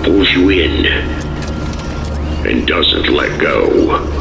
pulls you in and doesn't let go.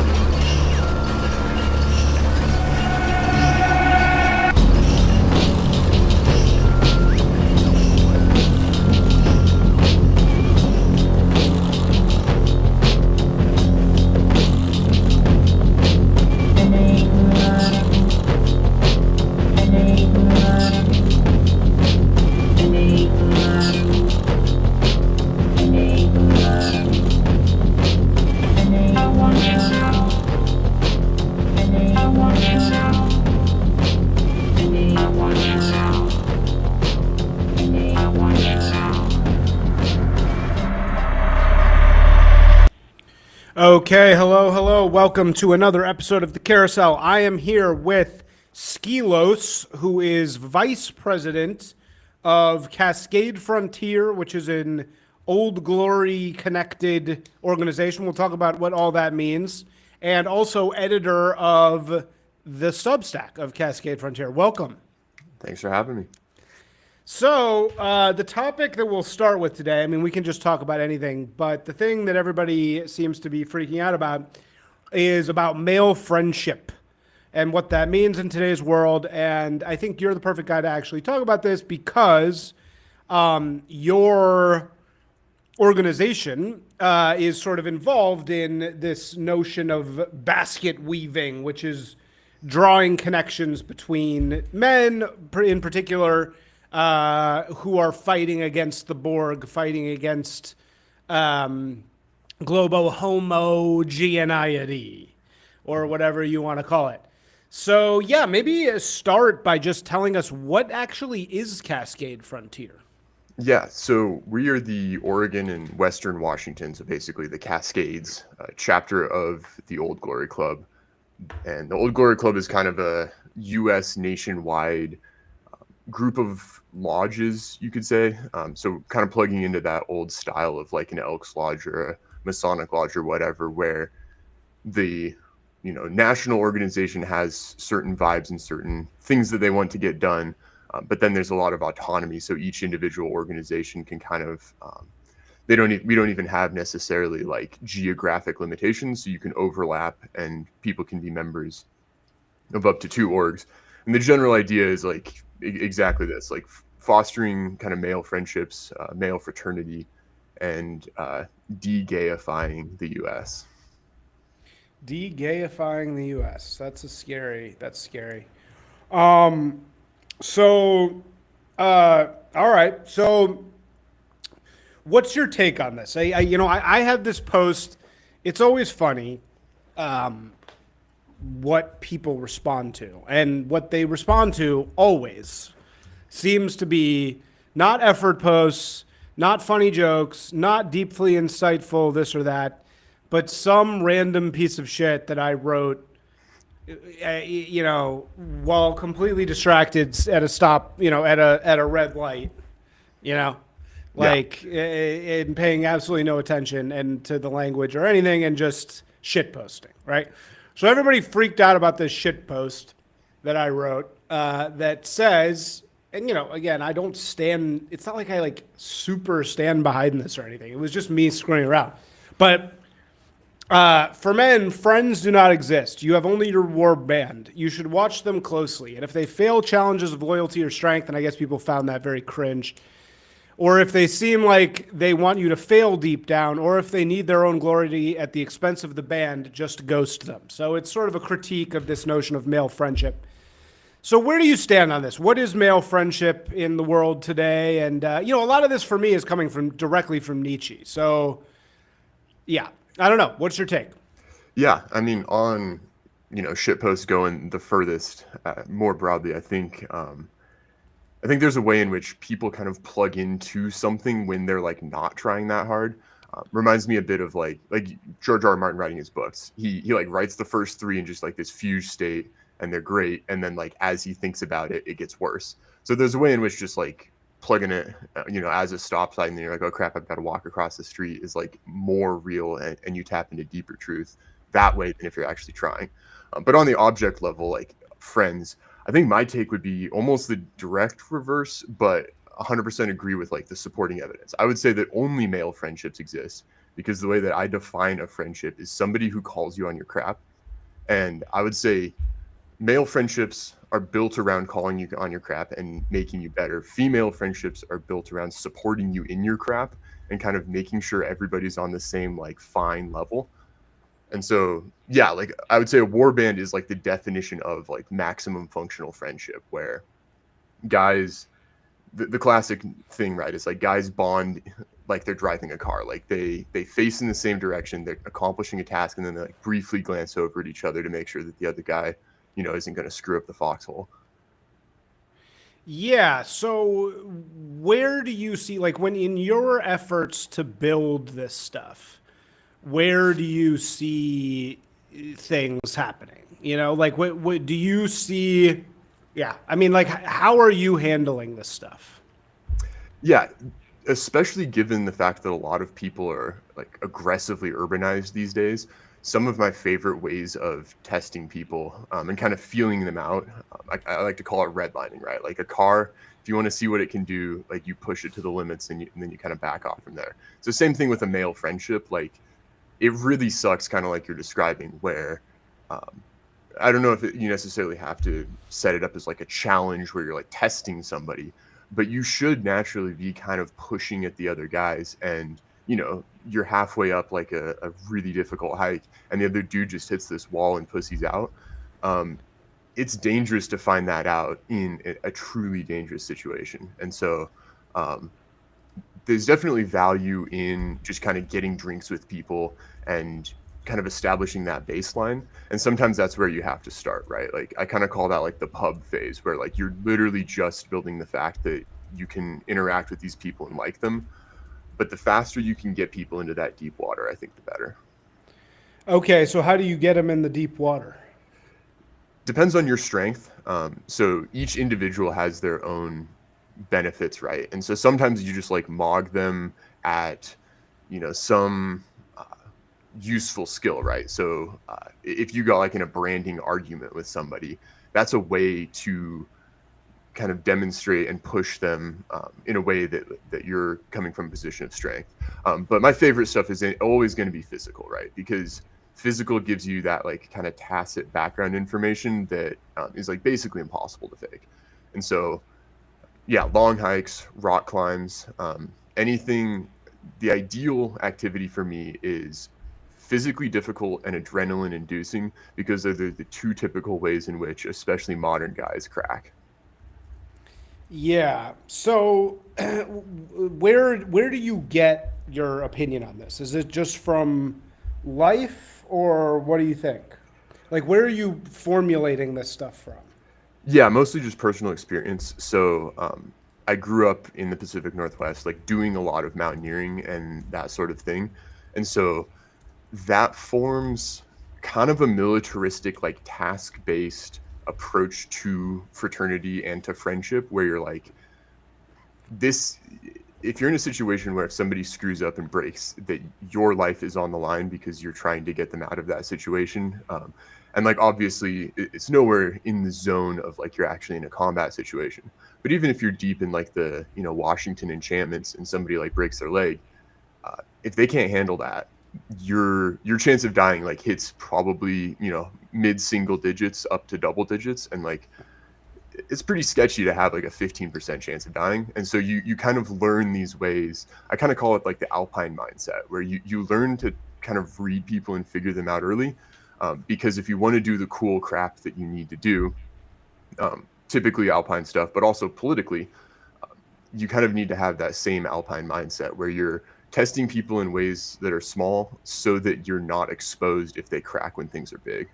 Okay, hello. Welcome to another episode of The Carousel. I am here with Skilos, who is Vice President of Cascade Frontier, which is an Old Glory connected organization. We'll talk about what all that means. And also editor of the Substack of Cascade Frontier. Welcome. Thanks for having me. So, the topic that we'll start with today, I mean, we can just talk about anything, but the thing that everybody seems to be freaking out about is about male friendship and what that means in today's world. And I think you're the perfect guy to actually talk about this because your organization is sort of involved in this notion of basket weaving, which is drawing connections between men in particular who are fighting against the Borg, fighting against globo-homogeneity, or whatever you want to call it. So, yeah, maybe start by just telling us what actually is Cascade Frontier. Yeah, so we are the Oregon and Western Washington, so basically the Cascades chapter of the Old Glory Club. And the Old Glory Club is kind of a U.S. nationwide group of lodges, you could say. So kind of plugging into that old style of like an Elks Lodge or a Masonic Lodge or whatever, where the national organization has certain vibes and certain things that they want to get done, but then there's a lot of autonomy. So each individual organization can kind of we don't even have necessarily like geographic limitations, so you can overlap and people can be members of up to 2 orgs. And the general idea is like exactly this, like fostering kind of male friendships, male fraternity, and de-gayifying the U.S. De-gayifying the U.S. That's scary. All right. So what's your take on this? I have this post. It's always funny what people respond to. And what they respond to always seems to be not effort posts, not funny jokes, not deeply insightful this or that, but some random piece of shit that I wrote, while completely distracted at a stop, at a red light, and paying absolutely no attention and to the language or anything and just shit posting, right? So everybody freaked out about this shit post that I wrote that says, and again, I don't stand, it's not like I super stand behind this or anything. It was just me screwing around. But for men, friends do not exist. You have only your war band. You should watch them closely. And if they fail challenges of loyalty or strength, and I guess people found that very cringe, or if they seem like they want you to fail deep down, or if they need their own glory at the expense of the band, just ghost them. So it's sort of a critique of this notion of male friendship. So where do you stand on this? What is male friendship in the world today? And, a lot of this for me is coming directly from Nietzsche. So, yeah, I don't know. What's your take? Yeah, I mean, on, shitposts going the furthest, more broadly, I think there's a way in which people kind of plug into something when they're like not trying that hard. Reminds me a bit of like George R. R. Martin writing his books. He like writes the first 3 in just like this fused state, and they're great. And then like as he thinks about it, it gets worse. So there's a way in which just like plugging it, as a stop sign, and then you're like, oh crap, I've got to walk across the street, is like more real, and you tap into deeper truth that way than if you're actually trying. But on the object level, like friends, I think my take would be almost the direct reverse, but 100% agree with like the supporting evidence. I would say that only male friendships exist because the way that I define a friendship is somebody who calls you on your crap. And I would say male friendships are built around calling you on your crap and making you better. Female friendships are built around supporting you in your crap and kind of making sure everybody's on the same like fine level. And so, yeah, like I would say a warband is like the definition of like maximum functional friendship, where guys, the classic thing, right, is like guys bond like they're driving a car. Like they face in the same direction, they're accomplishing a task, and then they like briefly glance over at each other to make sure that the other guy, you know, isn't going to screw up the foxhole. Yeah. So where do you see, like, when in your efforts to build this stuff, where do you see things happening? You know, like what do you see? Yeah. I mean, like, how are you handling this stuff? Yeah, especially given the fact that a lot of people are like aggressively urbanized these days. Some of my favorite ways of testing people and kind of feeling them out, I like to call it redlining, right? Like a car, if you want to see what it can do, like you push it to the limits and then you kind of back off from there. So same thing with a male friendship. Like it really sucks, kind of like you're describing, where um, I don't know if you necessarily have to set it up as like a challenge where you're like testing somebody, but you should naturally be kind of pushing at the other guys. And, you know, you're halfway up like a really difficult hike and the other dude just hits this wall and pussies out. Um, it's dangerous to find that out in a truly dangerous situation. And so, um, there's definitely value in just kind of getting drinks with people and kind of establishing that baseline. And sometimes that's where you have to start, right? Like I kind of call that like the pub phase, where like you're literally just building the fact that you can interact with these people and like them. But the faster you can get people into that deep water, I think the better. Okay. So how do you get them in the deep water? Depends on your strength. So each individual has their own benefits, right? And so sometimes you just like mog them at, you know, some useful skill, right? So if you got like in a branding argument with somebody, that's a way to kind of demonstrate and push them in a way that you're coming from a position of strength. But my favorite stuff is always going to be physical, right? Because physical gives you that like kind of tacit background information that is like basically impossible to fake. And so, yeah, long hikes, rock climbs, anything. The ideal activity for me is physically difficult and adrenaline inducing because they're the two typical ways in which especially modern guys crack. Yeah. So where do you get your opinion on this? Is it just from life, or what do you think? Like, where are you formulating this stuff from? Yeah, mostly just personal experience. So I grew up in the Pacific Northwest, like doing a lot of mountaineering and that sort of thing. And so that forms kind of a militaristic, like task-based approach to fraternity and to friendship, where you're like, this, if you're in a situation where if somebody screws up and breaks, that your life is on the line because you're trying to get them out of that situation. And like obviously it's nowhere in the zone of like you're actually in a combat situation, but even if you're deep in like the, you know, Washington enchantments and somebody like breaks their leg, if they can't handle that, your chance of dying like hits probably, you know, mid single digits up to double digits. And like it's pretty sketchy to have like a 15% chance of dying. And so you kind of learn these ways. I kind of call it like the alpine mindset, where you learn to kind of read people and figure them out early. Because if you want to do the cool crap that you need to do, typically alpine stuff, but also politically, you kind of need to have that same alpine mindset where you're testing people in ways that are small so that you're not exposed if they crack when things are big.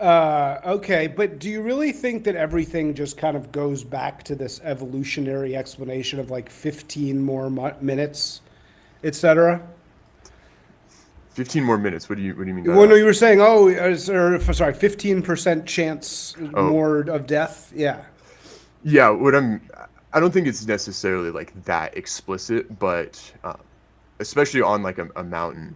Okay, but do you really think that everything just kind of goes back to this evolutionary explanation of like 15 more minutes, etc.? 15 more minutes. What do you mean by Well, no, that? you were saying, oh, sorry, 15% chance Oh, more of death. Yeah. yeah. I don't think it's necessarily like that explicit, but especially on like a mountain,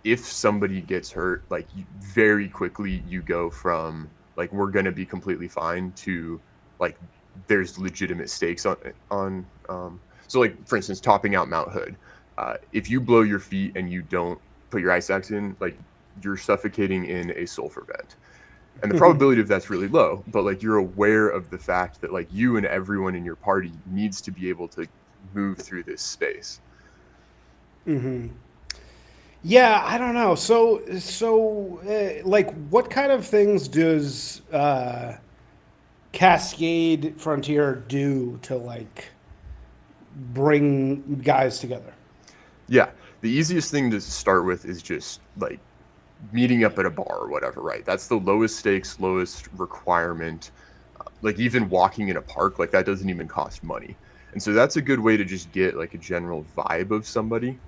if somebody gets hurt, like very quickly you go from like we're gonna be completely fine to like there's legitimate stakes on so like for instance topping out Mount Hood. If you blow your feet and you don't put your ice axe in, like you're suffocating in a sulfur vent. And the probability of that's really low, but like you're aware of the fact that like you and everyone in your party needs to be able to move through this space. Yeah, I don't know. So, like, what kind of things does Cascade Frontier do to like bring guys together? Yeah, the easiest thing to start with is just like meeting up at a bar or whatever, right? That's the lowest stakes, lowest requirement. Like even walking in a park, like that doesn't even cost money. And so that's a good way to just get like a general vibe of somebody.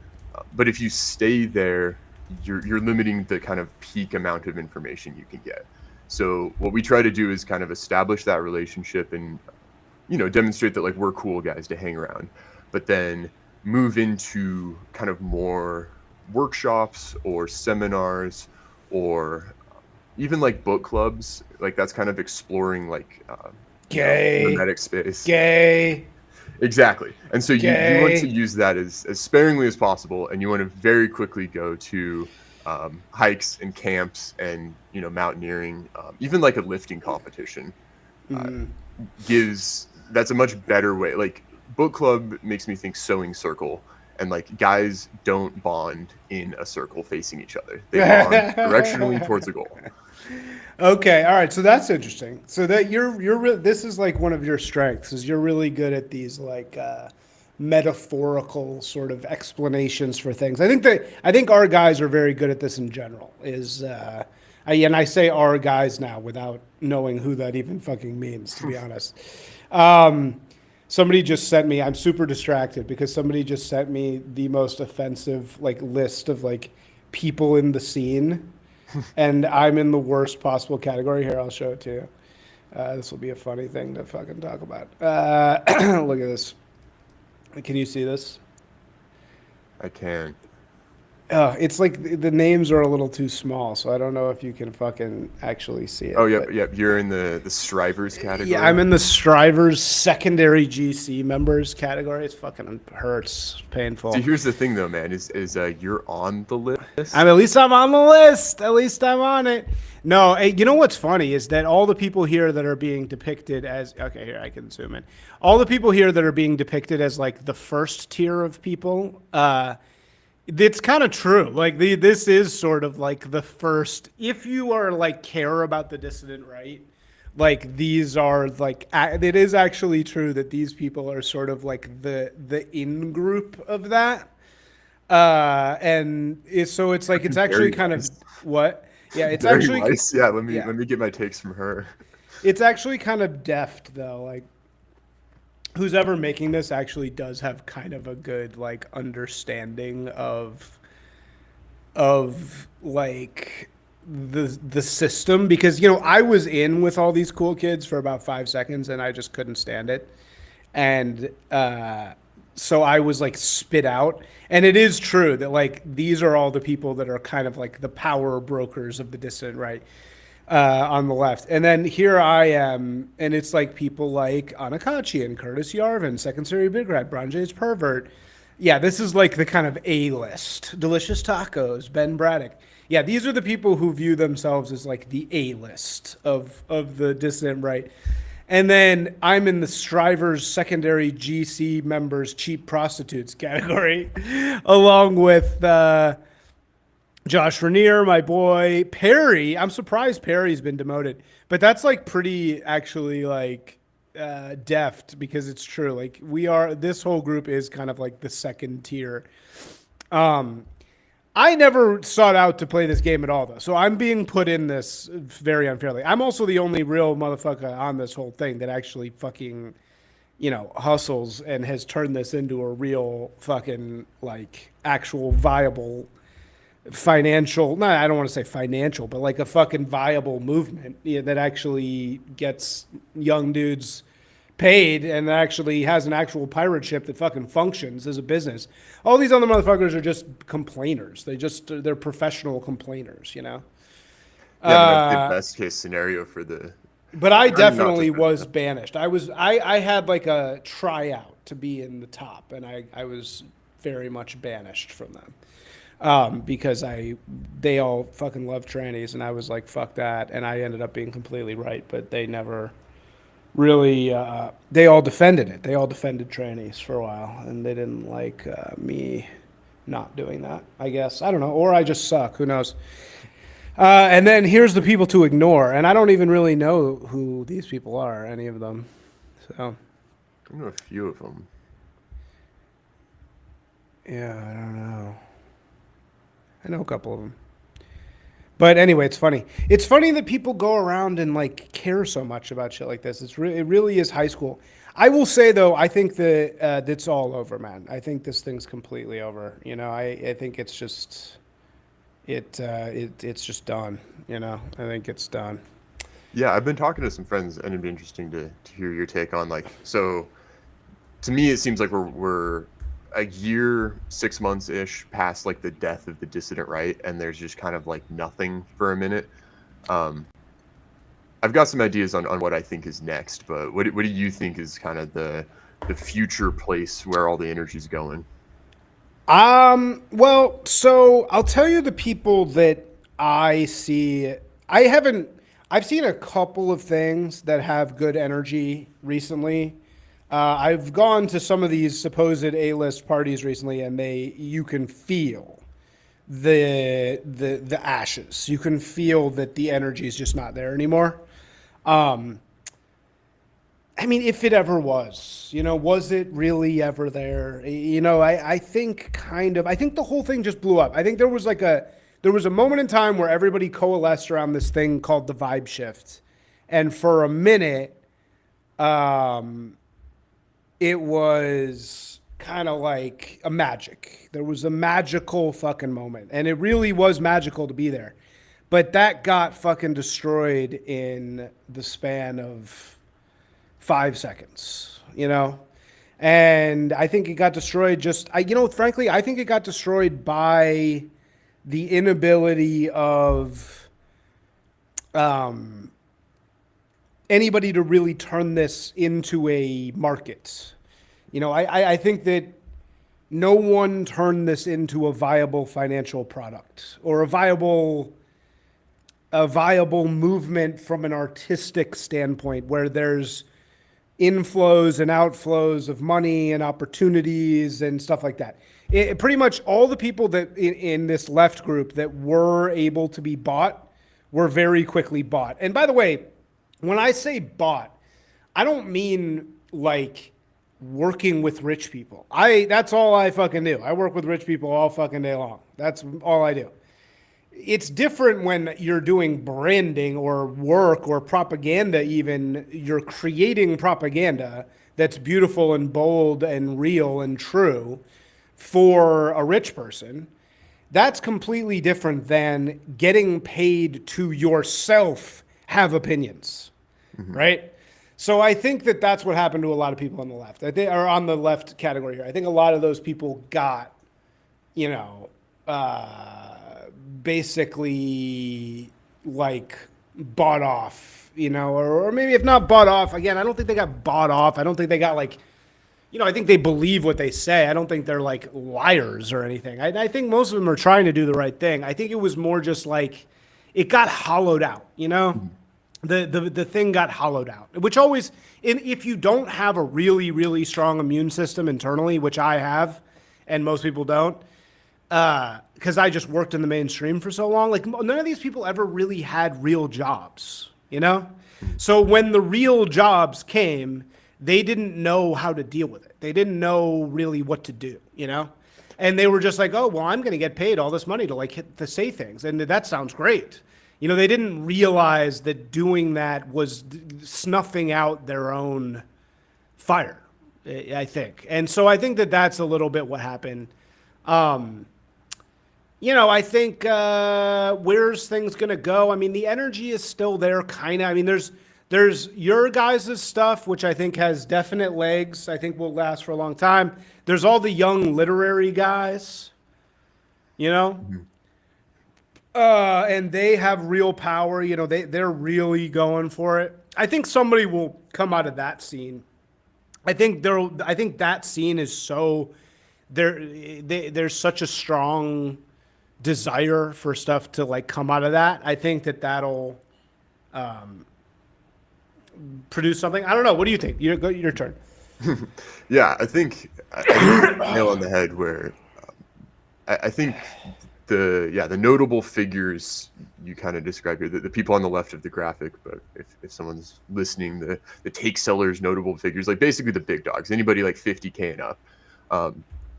But if you stay there, you're limiting the kind of peak amount of information you can get. So what we try to do is kind of establish that relationship and, demonstrate that like we're cool guys to hang around, but then move into kind of more workshops or seminars or even like book clubs. Like that's kind of exploring like Gay. mimetic space. Gay. Exactly. And so you want Gay. to use that as sparingly as possible, and you want to very quickly go to hikes and camps and mountaineering, even like a lifting competition. That's a much better way. Like book club makes me think sewing circle, and like guys don't bond in a circle facing each other. They bond directionally towards a goal. Okay, all right. So that's interesting. So that this is like one of your strengths is you're really good at these like metaphorical sort of explanations for things. I think our guys are very good at this in general. And I say our guys now without knowing who that even fucking means, to be honest. Somebody just sent me. I'm super distracted because somebody just sent me the most offensive like list of like people in the scene. And I'm in the worst possible category. Here, I'll show it to you. This will be a funny thing to fucking talk about. Look at this. Can you see this? I can. It's like the names are a little too small, so I don't know if you can fucking actually see it. Oh, yep. You're in the Strivers category. Yeah, I'm in the Strivers secondary GC members category. It's fucking hurts, painful. See, here's the thing, though, man. Is you're on the list? At least I'm on the list. At least I'm on it. No, you know what's funny is that all the people here that are being depicted as here I can zoom in. All the people here that are being depicted as like the first tier of people. It's kind of true. Like this is sort of like the first. If you are like care about the dissident right, like these are like it is actually true that these people are sort of like the in group of that. So it's like it's actually kind of what? Yeah, it's Very actually nice. Yeah, let me get my takes from her. It's actually kind of deft though. Like who's ever making this actually does have kind of a good like understanding of like the system, because I was in with all these cool kids for about 5 seconds and I just couldn't stand it, and so I was like spit out. And it is true that like these are all the people that are kind of like the power brokers of the dissident right. On the left. And then here I am, and it's like people like Anakachi and Curtis Yarvin, Second Series Big Rat, Brian J's Pervert. Yeah, this is like the kind of A-list. Delicious Tacos, Ben Braddock. Yeah, these are the people who view themselves as like the A-list of the dissident right. And then I'm in the Strivers secondary GC members cheap prostitutes category, along with Josh Renier, my boy, Perry. I'm surprised Perry's been demoted, but that's like pretty actually like deft, because it's true. Like this whole group is kind of like the second tier. I never sought out to play this game at all though. So I'm being put in this very unfairly. I'm also the only real motherfucker on this whole thing that actually fucking, hustles and has turned this into a real fucking like actual viable financial, I don't want to say financial, but like a fucking viable movement that actually gets young dudes paid and actually has an actual pirate ship that fucking functions as a business. All these other motherfuckers are just complainers. They're professional complainers, Yeah, but the best case scenario for the But I Trying not to definitely spend was enough. banished. I had like a tryout to be in the top, and I was very much banished from them. Because they all fucking love trannies, and I was like, fuck that, and I ended up being completely right, but they never really, they all defended it. They all defended trannies for a while, and they didn't like me not doing that, I guess. I don't know, or I just suck, who knows. And then here's the people to ignore, and I don't even really know who these people are, any of them. So, I know a few of them. yeah, I don't know. I know a couple of them. But anyway, it's funny. It's funny that people go around and like care so much about shit like this. It really is high school. I will say though, I think that it's all over, man. I think this thing's completely over. You know, I think it's just it's just done. You know, I think it's done. Yeah, I've been talking to some friends, and it'd be interesting to hear your take on like. So, to me, it seems like we're a year, 6 months ish past like the death of the dissident right, and there's just kind of like nothing for a minute. I've got some ideas on what I think is next, but what do you think is kind of the future place where all the energy's going? Well, so I'll tell you the people that I see. I've seen a couple of things that have good energy recently. I've gone to some of these supposed A-list parties recently, and you can feel the ashes. You can feel that the energy is just not there anymore. I mean, if it ever was, you know, was it really ever there? You know, I think I think the whole thing just blew up. I think there was a moment in time where everybody coalesced around this thing called the vibe shift. And for a minute, it was kind of like a magic. There was a magical fucking moment. And it really was magical to be there. But that got fucking destroyed in the span of 5 seconds, you know? And I think it got destroyed frankly, I think it got destroyed by the inability of anybody to really turn this into a market. You know, I think that no one turned this into a viable financial product or a viable movement from an artistic standpoint where there's inflows and outflows of money and opportunities and stuff like that. Pretty much all the people that in this left group that were able to be bought were very quickly bought. And by the way, when I say bought, I don't mean like working with rich people. That's all I fucking do. I work with rich people all fucking day long. That's all I do. It's different when you're doing branding or work or propaganda, even. You're creating propaganda that's beautiful and bold and real and true for a rich person. That's completely different than getting paid to yourself have opinions, right? So I think that that's what happened to a lot of people on the left. I think, or on the left category here. I think a lot of those people got, you know, basically like bought off, you know, or maybe if not bought off, again, I don't think they got bought off. I don't think they got like, you know, I think they believe what they say. I don't think they're like liars or anything. I think most of them are trying to do the right thing. I think it was more just like it got hollowed out, you know? The thing got hollowed out, which always, if you don't have a really, really strong immune system internally, which I have, and most people don't, because I just worked in the mainstream for so long, like none of these people ever really had real jobs, you know? So when the real jobs came, they didn't know how to deal with it. They didn't know really what to do, you know? And they were just like, oh, well, I'm going to get paid all this money to say things. And that sounds great. You know, they didn't realize that doing that was snuffing out their own fire, I think. And so I think that that's a little bit what happened. You know, I think where's things going to go? I mean, the energy is still there, kind of. I mean, there's your guys' stuff, which I think has definite legs. I think will last for a long time. There's all the young literary guys, you know? and they have real power. You know, they're really going for it. I think somebody will come out of that scene. I think that scene is so there's such a strong desire for stuff to like come out of that. I think that'll produce something. I don't know. What do you think? Your turn. Yeah, I think I hit the nail on the head where I think the notable figures you kind of described here, the people on the left of the graphic, but if someone's listening, the take sellers, notable figures, like basically the big dogs, anybody like 50K and up.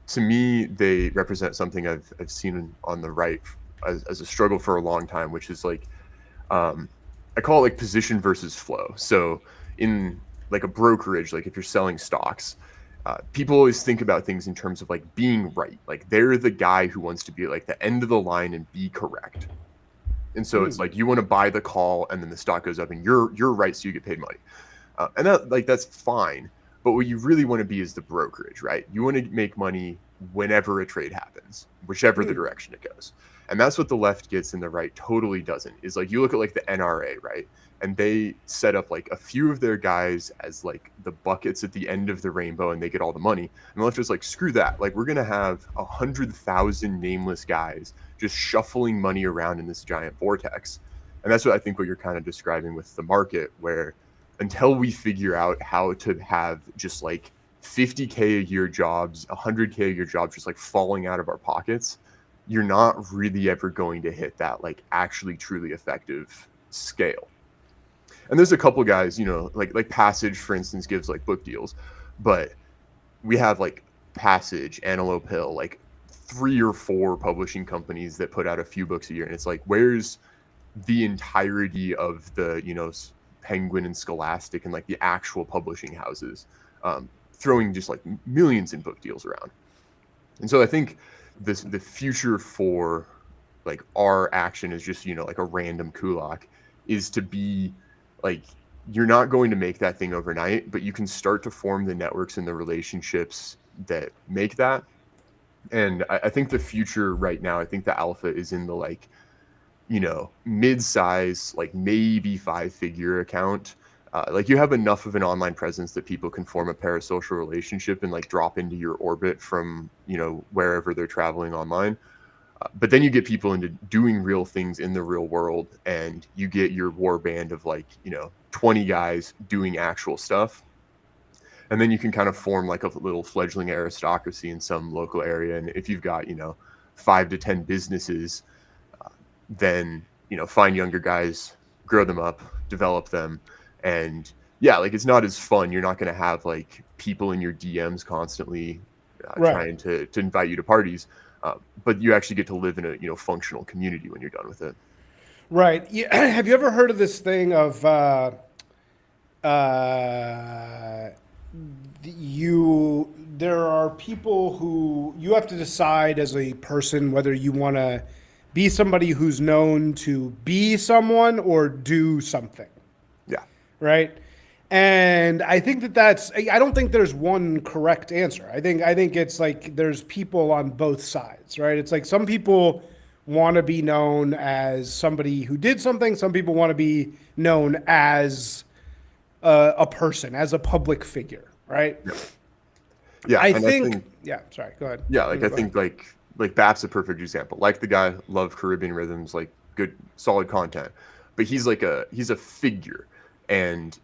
To me, they represent something I've seen on the right as a struggle for a long time, which is like, I call it like position versus flow. So in like a brokerage, like if you're selling stocks, people always think about things in terms of like being right. Like they're the guy who wants to be like the end of the line and be correct. And so it's like you want to buy the call and then the stock goes up and you're right, so you get paid money. And that's fine. But what you really want to be is the brokerage, right? You want to make money whenever a trade happens, whichever the direction it goes. And that's what the left gets and the right totally doesn't. Is like you look at like the NRA, right? And they set up like a few of their guys as like the buckets at the end of the rainbow and they get all the money. And the left is like, screw that. Like we're going to have 100,000 nameless guys just shuffling money around in this giant vortex. And that's what I think what you're kind of describing with the market, where until we figure out how to have just like 50K a year jobs, 100K a year jobs, just like falling out of our pockets, you're not really ever going to hit that like actually truly effective scale. And there's a couple guys, you know, like Passage, for instance, gives like book deals, but we have like Passage, Antelope Hill, like 3 or 4 publishing companies that put out a few books a year. And it's like, where's the entirety of the, you know, Penguin and Scholastic and like the actual publishing houses throwing just like millions in book deals around? And so I think the future for like our action is just, you know, like a random kulak is to be like, you're not going to make that thing overnight, but you can start to form the networks and the relationships that make that. And I think the future right now, I think the alpha is in the like, you know, mid-size, like maybe 5-figure account. Like you have enough of an online presence that people can form a parasocial relationship and like drop into your orbit from, you know, wherever they're traveling online. But then you get people into doing real things in the real world, and you get your war band of like, you know, 20 guys doing actual stuff. And then you can kind of form like a little fledgling aristocracy in some local area. And if you've got, you know, 5 to 10 businesses, then, you know, find younger guys, grow them up, develop them. And yeah, like it's not as fun. You're not going to have like people in your DMs constantly trying to invite you to parties. But you actually get to live in a, you know, functional community when you're done with it. Right. Yeah. Have you ever heard of this thing of there are people who you have to decide as a person whether you want to be somebody who's known to be someone or do something. Yeah. Right. And I think I don't think there's one correct answer. I think it's like there's people on both sides, right? It's like some people want to be known as somebody who did something. Some people want to be known as a person, as a public figure, right? Yeah. I think yeah, sorry, go ahead. Yeah, like I think like BAP's a perfect example. Like the guy, love Caribbean Rhythms, like good, solid content. But he's a figure. And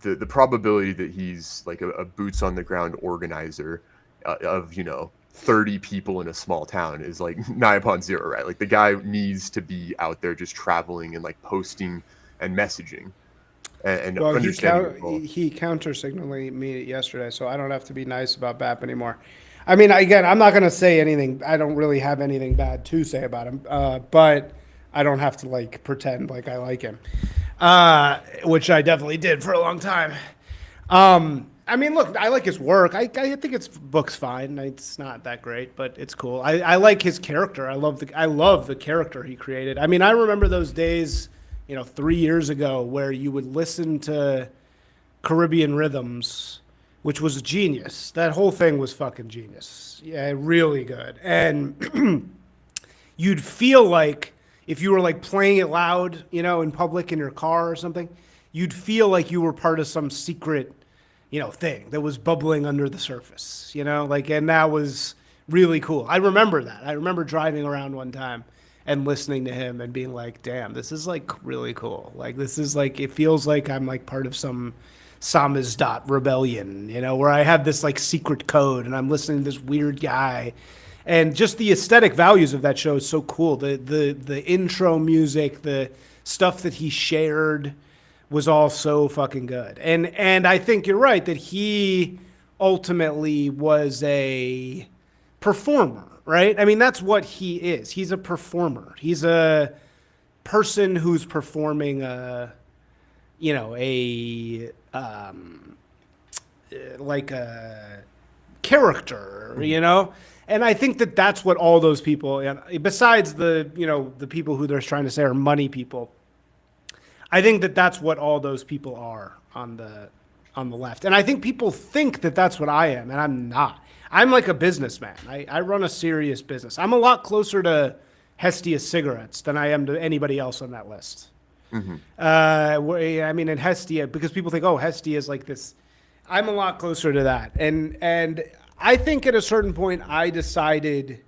the probability that he's like a boots on the ground organizer of, you know, 30 people in a small town is like nigh upon zero, right? Like the guy needs to be out there just traveling and like posting and messaging and well, understanding. He counter signaled me yesterday, so I don't have to be nice about BAP anymore. I mean, again, I'm not going to say anything. I don't really have anything bad to say about him, but I don't have to like pretend like I like him. Which I definitely did for a long time. I mean, look, I like his work. I think his book's fine. It's not that great, but it's cool. I like his character. I love the character he created. I mean, I remember those days, you know, 3 years ago where you would listen to Caribbean Rhythms, which was genius. That whole thing was fucking genius. Yeah, really good. And you'd feel like if you were like playing it loud, you know, in public in your car or something, you'd feel like you were part of some secret, you know, thing that was bubbling under the surface, you know, like, and that was really cool. I remember that. I remember driving around one time and listening to him and being like, damn, this is like really cool. Like, this is like, it feels like I'm like part of some Samizdat rebellion, you know, where I have this like secret code and I'm listening to this weird guy. And just the aesthetic values of that show is so cool. The intro music, the stuff that he shared was all so fucking good. And I think you're right that he ultimately was a performer, right? I mean, that's what he is. He's a performer. He's a person who's performing a, you know, a like a character, you know? And I think that that's what all those people, besides the, you know, the people who they're trying to say are money people, I think that that's what all those people are on the left. And I think people think that that's what I am, and I'm not. I'm like a businessman. I run a serious business. I'm a lot closer to Hestia cigarettes than I am to anybody else on that list. Mm-hmm. I mean, in Hestia, because people think, oh, Hestia is like this. I'm a lot closer to that. And I think at a certain point, I decided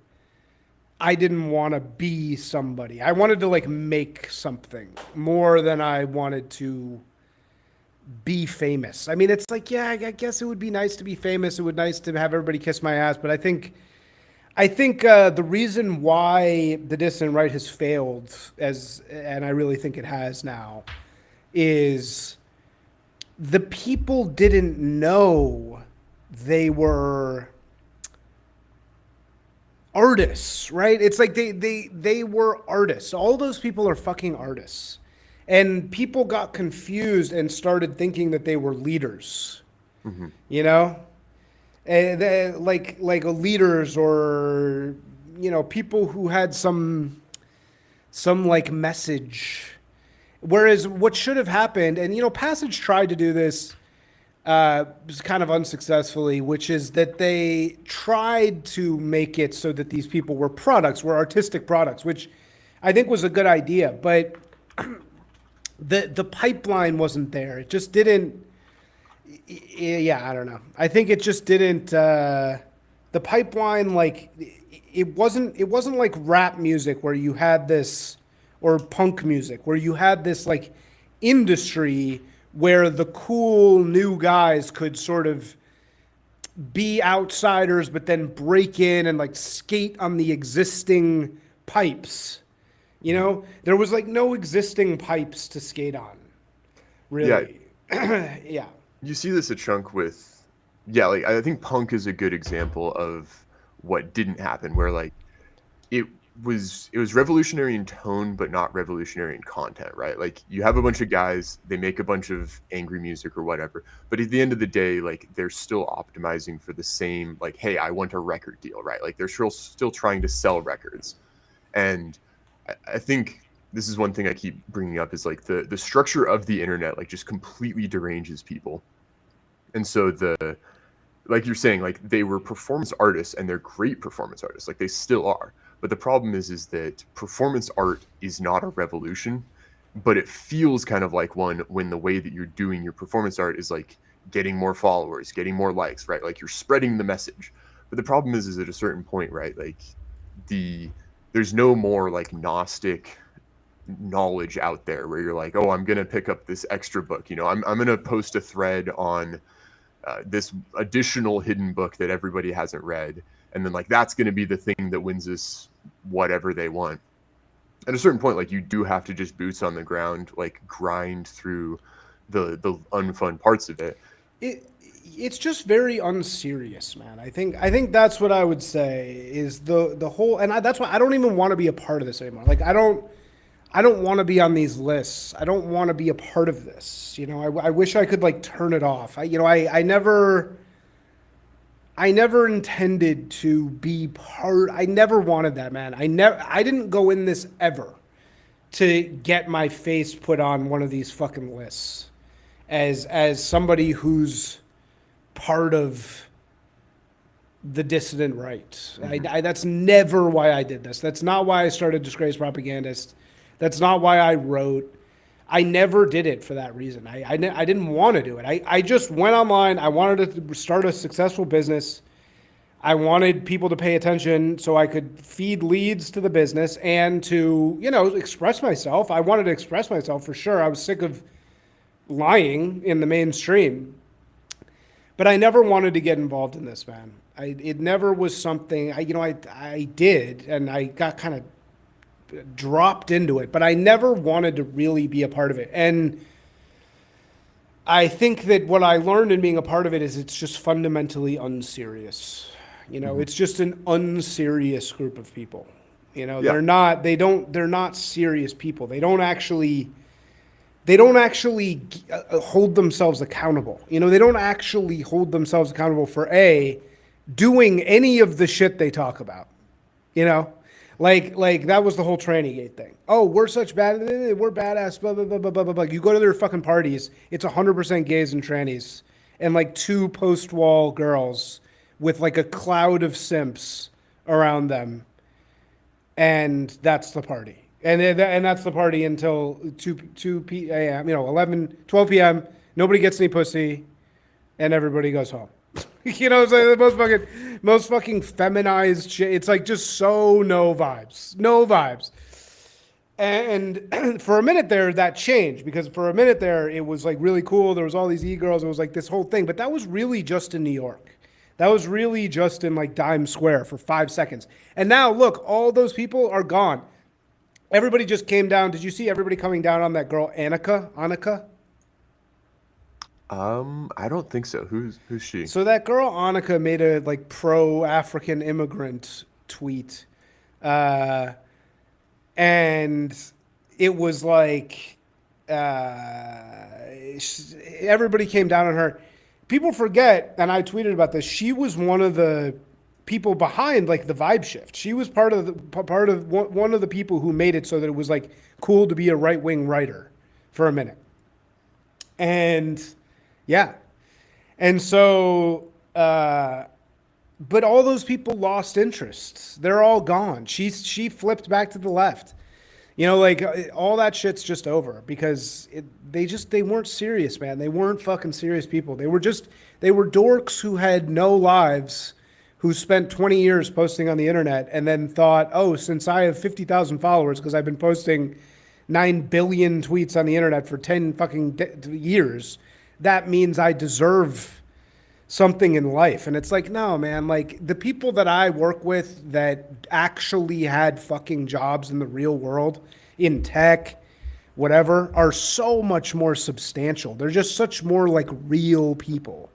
I didn't want to be somebody. I wanted to like make something more than I wanted to be famous. I mean, it's like, yeah, I guess it would be nice to be famous. It would be nice to have everybody kiss my ass. But I think the reason why the dissident right has failed, and I really think it has now, is the people didn't know they were artists, right? It's like they were artists. All those people are fucking artists. And people got confused and started thinking that they were leaders, you know? And like leaders or, you know, people who had some like message. Whereas what should have happened, and, you know, Passage tried to do this kind of unsuccessfully, which is that they tried to make it so that these people were artistic products, which I think was a good idea. But the pipeline wasn't there. It just didn't. Yeah, I don't know. I think it just didn't. The pipeline, like, it wasn't like rap music where you had this, or punk music where you had this like industry where the cool new guys could sort of be outsiders, but then break in and like skate on the existing pipes. You know, there was like no existing pipes to skate on, really. Yeah. Yeah. You see this a chunk with, like, I think punk is a good example of what didn't happen, where like it was revolutionary in tone, but not revolutionary in content, right? Like, you have a bunch of guys, they make a bunch of angry music or whatever, but at the end of the day, like, they're still optimizing for the same, like, hey, I want a record deal, right? Like, they're still trying to sell records. And I think this is one thing I keep bringing up is like the structure of the internet, like, just completely deranges people. And so like you're saying, like, they were performance artists and they're great performance artists. Like, they still are. But the problem is that performance art is not a revolution, but it feels kind of like one when the way that you're doing your performance art is like getting more followers, getting more likes, right? Like, you're spreading the message. But the problem is at a certain point, right? Like, there's no more like Gnostic knowledge out there where you're like, oh, I'm going to pick up this extra book. You know, I'm going to post a thread on this additional hidden book that everybody hasn't read. And then like, that's going to be the thing that wins us whatever they want. At a certain point, like, you do have to just boots on the ground, like, grind through the unfun parts of it. It's just very unserious, man. I think that's what I would say is the whole, and that's why I don't even want to be a part of this anymore. Like, I don't want to be on these lists. I don't want to be a part of this. You know, I wish I could like turn it off. I never intended to be part. I never wanted that, man. I didn't go in this ever to get my face put on one of these fucking lists as somebody who's part of the dissident right. Mm-hmm. That's never why I did this. That's not why I started Disgraced Propagandist. That's not why I wrote. I never did it for that reason. I didn't want to do it. I just went online. I wanted to start a successful business. I wanted people to pay attention so I could feed leads to the business and to, express myself. I wanted to express myself for sure. I was sick of lying in the mainstream. But I never wanted to get involved in this, man. It never was something I did, and I got kind of dropped into it, but I never wanted to really be a part of it. And I think that what I learned in being a part of it is it's just fundamentally unserious. It's just an unserious group of people. They're not serious people. They don't actually hold themselves accountable. They don't actually hold themselves accountable for doing any of the shit they talk about. Like that was the whole tranny gate thing. Oh, we're badass, blah, blah, blah, blah, blah, blah. You go to their fucking parties, it's 100% gays and trannies and like 2 post-wall girls with like a cloud of simps around them. And that's the party. And that's the party until 2 p.m., 12 p.m. Nobody gets any pussy and everybody goes home. It's like the most fucking feminized shit. It's like just so no vibes. And for a minute there, that changed, because for a minute there, it was like really cool. There was all these e-girls. It was like this whole thing, but that was really just in New York. That was really just in like Times Square for 5 seconds. And now look, all those people are gone. Everybody just came down. Did you see everybody coming down on that girl, Annika? I don't think so. Who's she? So that girl Annika made a like pro-African immigrant tweet, and it was like everybody came down on her. People forget, and I tweeted about this. She was one of the people behind like the vibe shift. She was part of one of the people who made it so that it was like cool to be a right-wing writer for a minute, and. Yeah. And so, but all those people lost interest. They're all gone. She flipped back to the left. All that shit's just over because they weren't serious, man. They weren't fucking serious people. They were dorks who had no lives, who spent 20 years posting on the internet and then thought, oh, since I have 50,000 followers because I've been posting 9 billion tweets on the internet for 10 fucking years, that means I deserve something in life. And it's like, no, man, like the people that I work with that actually had fucking jobs in the real world, in tech, whatever, are so much more substantial. They're just such more like real people.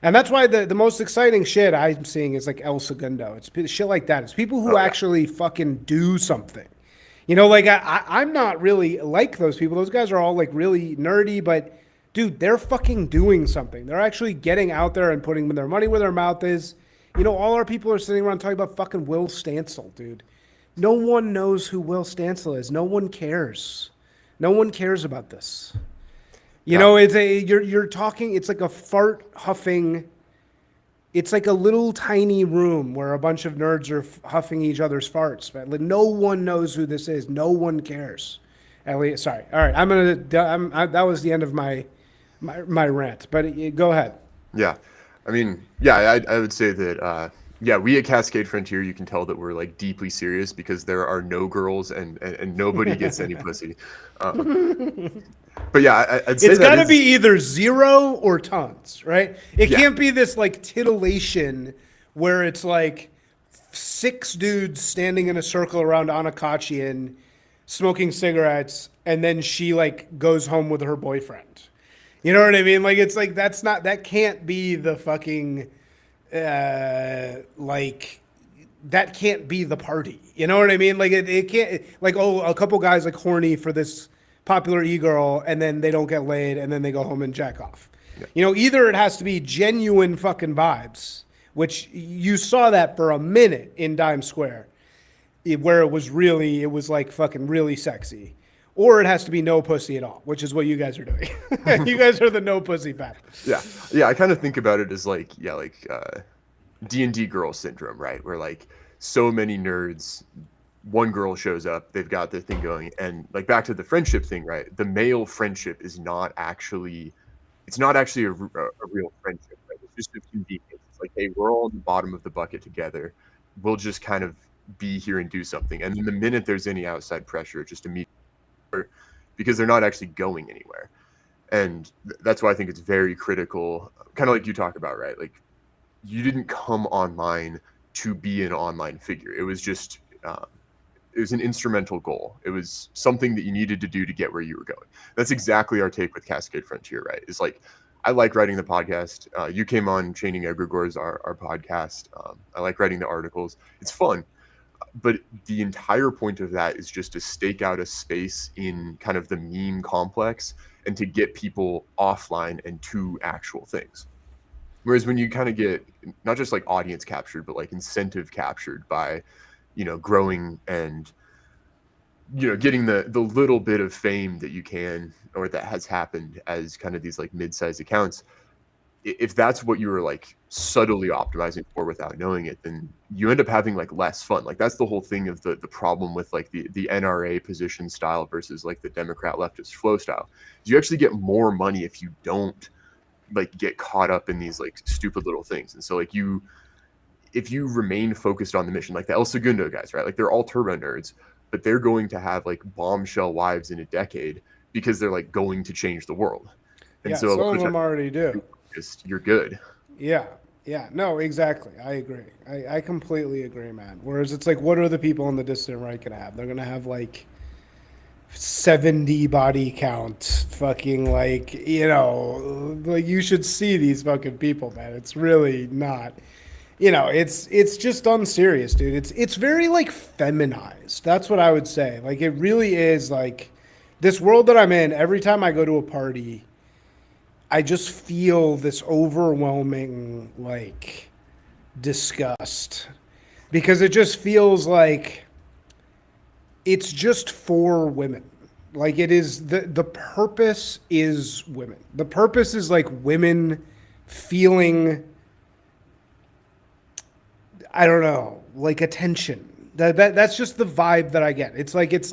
And that's why the most exciting shit I'm seeing is like El Segundo. It's shit like that. It's people who actually fucking do something. I'm not really like those people. Those guys are all like really nerdy, but dude, they're fucking doing something. They're actually getting out there and putting their money where their mouth is. All our people are sitting around talking about fucking Will Stancil, dude. No one knows who Will Stancil is. No one cares. No one cares about this. You're talking, it's like a fart huffing. It's like a little tiny room where a bunch of nerds are huffing each other's farts. But like, no one knows who this is. No one cares. Sorry. All right. That was the end of my rant, but go ahead. Yeah. I mean, yeah, I would say that, we at Cascade Frontier, you can tell that we're like deeply serious because there are no girls and nobody gets any pussy. But yeah, I'd say it's got to be either 0 or tons, right? It can't be this like titillation where it's like 6 dudes standing in a circle around Anna Kachian smoking cigarettes, and then she like goes home with her boyfriend. You know what I mean? Like, it's like, that can't be the fucking, that can't be the party. You know what I mean? Like, it can't, like, oh, a couple guys like horny for this popular e-girl, and then they don't get laid, and then they go home and jack off. Yeah. Either it has to be genuine fucking vibes, which you saw that for a minute in Times Square, where it was like fucking really sexy. Or it has to be no pussy at all, which is what you guys are doing. You guys are the no pussy pack. Yeah. I kind of think about it as like D&D girl syndrome, right? Where like so many nerds one girl shows up, they've got their thing going, and like back to the friendship thing, right? The male friendship is not actually, it's not actually a real friendship, right? It's just a convenience. It's like, hey, we're all on the bottom of the bucket together. We'll just kind of be here and do something. And then the minute there's any outside pressure, just immediately, because they're not actually going anywhere. And that's why I think it's very critical, kind of like you talk about, right? Like, you didn't come online to be an online figure. It was just, it was an instrumental goal. It was something that you needed to do to get where you were going. That's exactly our take with Cascade Frontier, right? It's like, I like writing the podcast. You came on Chaining Egregores, our podcast. I like writing the articles. It's fun. But the entire point of that is just to stake out a space in kind of the meme complex and to get people offline and to actual things. Whereas when you kind of get not just like audience captured, but like incentive captured by, growing and, getting the little bit of fame that you can, or that has happened as kind of these like mid-sized accounts, if that's what you were like subtly optimizing for without knowing it, then you end up having like less fun. Like that's the whole thing of the problem with like the NRA position style versus like the Democrat leftist flow style. You actually get more money if you don't like get caught up in these like stupid little things. And so like if you remain focused on the mission, like the El Segundo guys, right? Like they're all turbo nerds, but they're going to have like bombshell wives in a decade because they're like going to change the world. And Yeah, so some of them already do. You're good. Yeah. Yeah. No, exactly. I agree. I completely agree, man. Whereas it's like, what are the people on the dissident right going to have? They're going to have like 70 body count, fucking like, like you should see these fucking people, man. It's really not, it's just unserious, dude. It's very like feminized. That's what I would say. Like it really is like this world that I'm in. Every time I go to a party, I just feel this overwhelming like disgust because it just feels like it's just for women. Like it is the purpose is women. The purpose is like women feeling, I don't know, like attention. That's just the vibe that I get. It's like it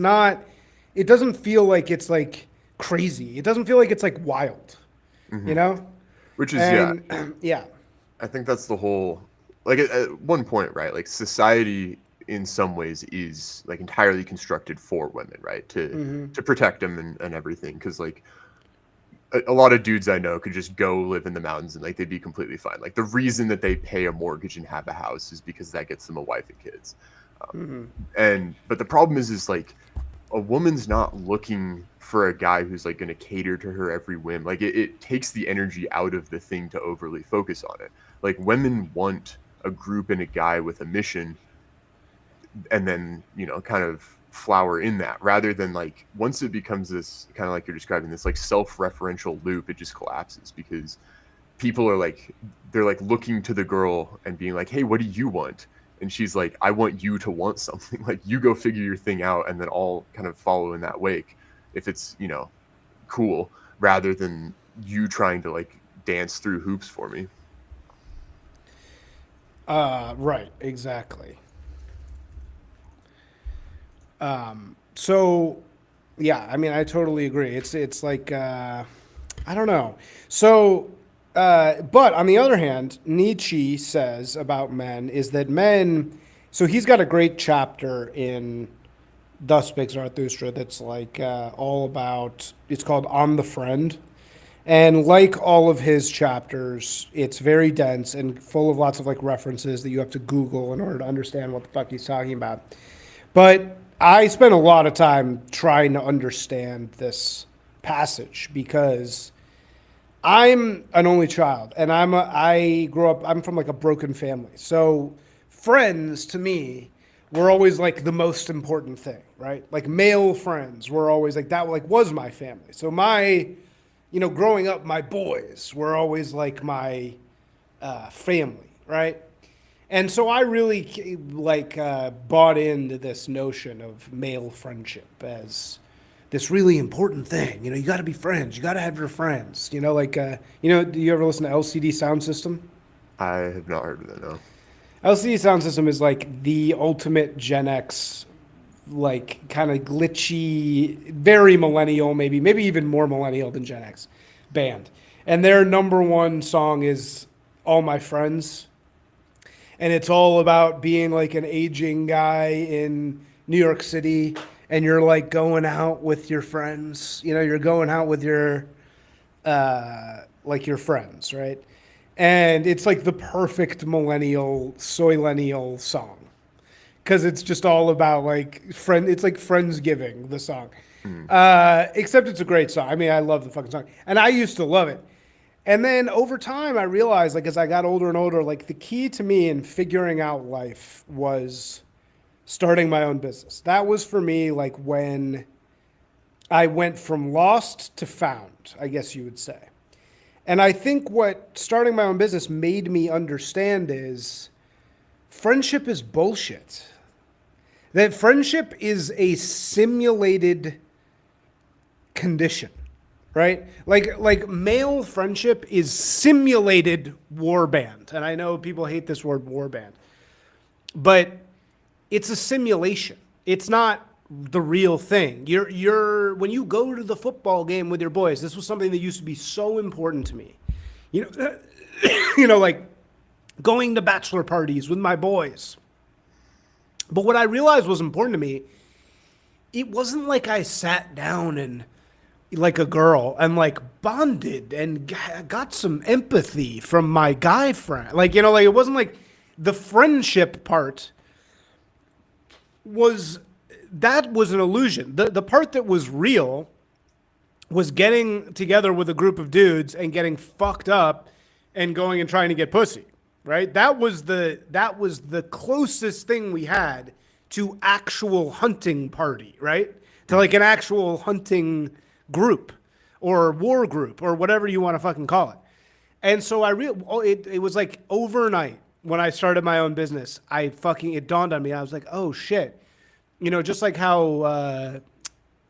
doesn't feel like it's like crazy. It doesn't feel like it's like wild. Mm-hmm. Which is yeah. I think that's the whole, like at one point, right? Like society in some ways is like entirely constructed for women, right? To protect them and everything. Because like a lot of dudes I know could just go live in the mountains and like they'd be completely fine. Like the reason that they pay a mortgage and have a house is because that gets them a wife and kids. But the problem is like a woman's not looking for a guy who's like going to cater to her every whim. Like it takes the energy out of the thing to overly focus on it. Like women want a group and a guy with a mission, and then kind of flower in that, rather than like once it becomes this kind of like you're describing, this like self-referential loop, it just collapses because people are like, they're like looking to the girl and being like, hey, what do you want? And she's like, I want you to want something. Like you go figure your thing out and then I'll kind of follow in that wake if it's cool, rather than you trying to like dance through hoops for me. Right, exactly. So yeah, I mean, I totally agree. It's like, I don't know. So, but on the other hand, Nietzsche says about men is that men, so he's got a great chapter in Thus Speaks Zarathustra that's like, all about, it's called On the Friend. And like all of his chapters, it's very dense and full of lots of like references that you have to Google in order to understand what the fuck he's talking about. But I spent a lot of time trying to understand this passage because I'm an only child and I grew up, I'm from like a broken family. So friends to me were always like the most important thing, right? Like male friends were always like, that like was my family. So my, growing up, my boys were always like my family, right? And so I really like bought into this notion of male friendship as this really important thing. You got to be friends. You got to have your friends. Do you ever listen to LCD Sound System? I have not heard of that, no. LCD Sound System is like the ultimate Gen X like kind of glitchy, very millennial, maybe even more millennial than Gen X band. And their number one song is All My Friends. And it's all about being like an aging guy in New York City, and you're like going out with your friends. You know, you're going out with your like your friends, right? And it's like the perfect millennial, soy-lennial song. Because it's just all about like friend. It's like Friendsgiving, the song. Except it's a great song. I mean, I love the fucking song, and I used to love it. And then over time, I realized, like as I got older and older, like the key to me in figuring out life was starting my own business. That was for me, like when I went from lost to found, I guess you would say. And I think what starting my own business made me understand is friendship is bullshit. That friendship is a simulated condition, right? Like male friendship is simulated warband. And I know people hate this word warband, but it's a simulation. It's not the real thing. You're when you go to the football game with your boys, this was something that used to be so important to me. You know, like going to bachelor parties with my boys. But what I realized was important to me, it wasn't like I sat down and like a girl and like bonded and got some empathy from my guy friend. Like, you know, like it wasn't like the friendship part was an illusion. The part that was real was getting together with a group of dudes and getting fucked up and going and trying to get pussy, right? That was the closest thing we had to actual hunting party, right? To like an actual hunting group or war group or whatever you want to fucking call it. And so it was like overnight when I started my own business, it dawned on me. I was like, oh shit. You know, just like how,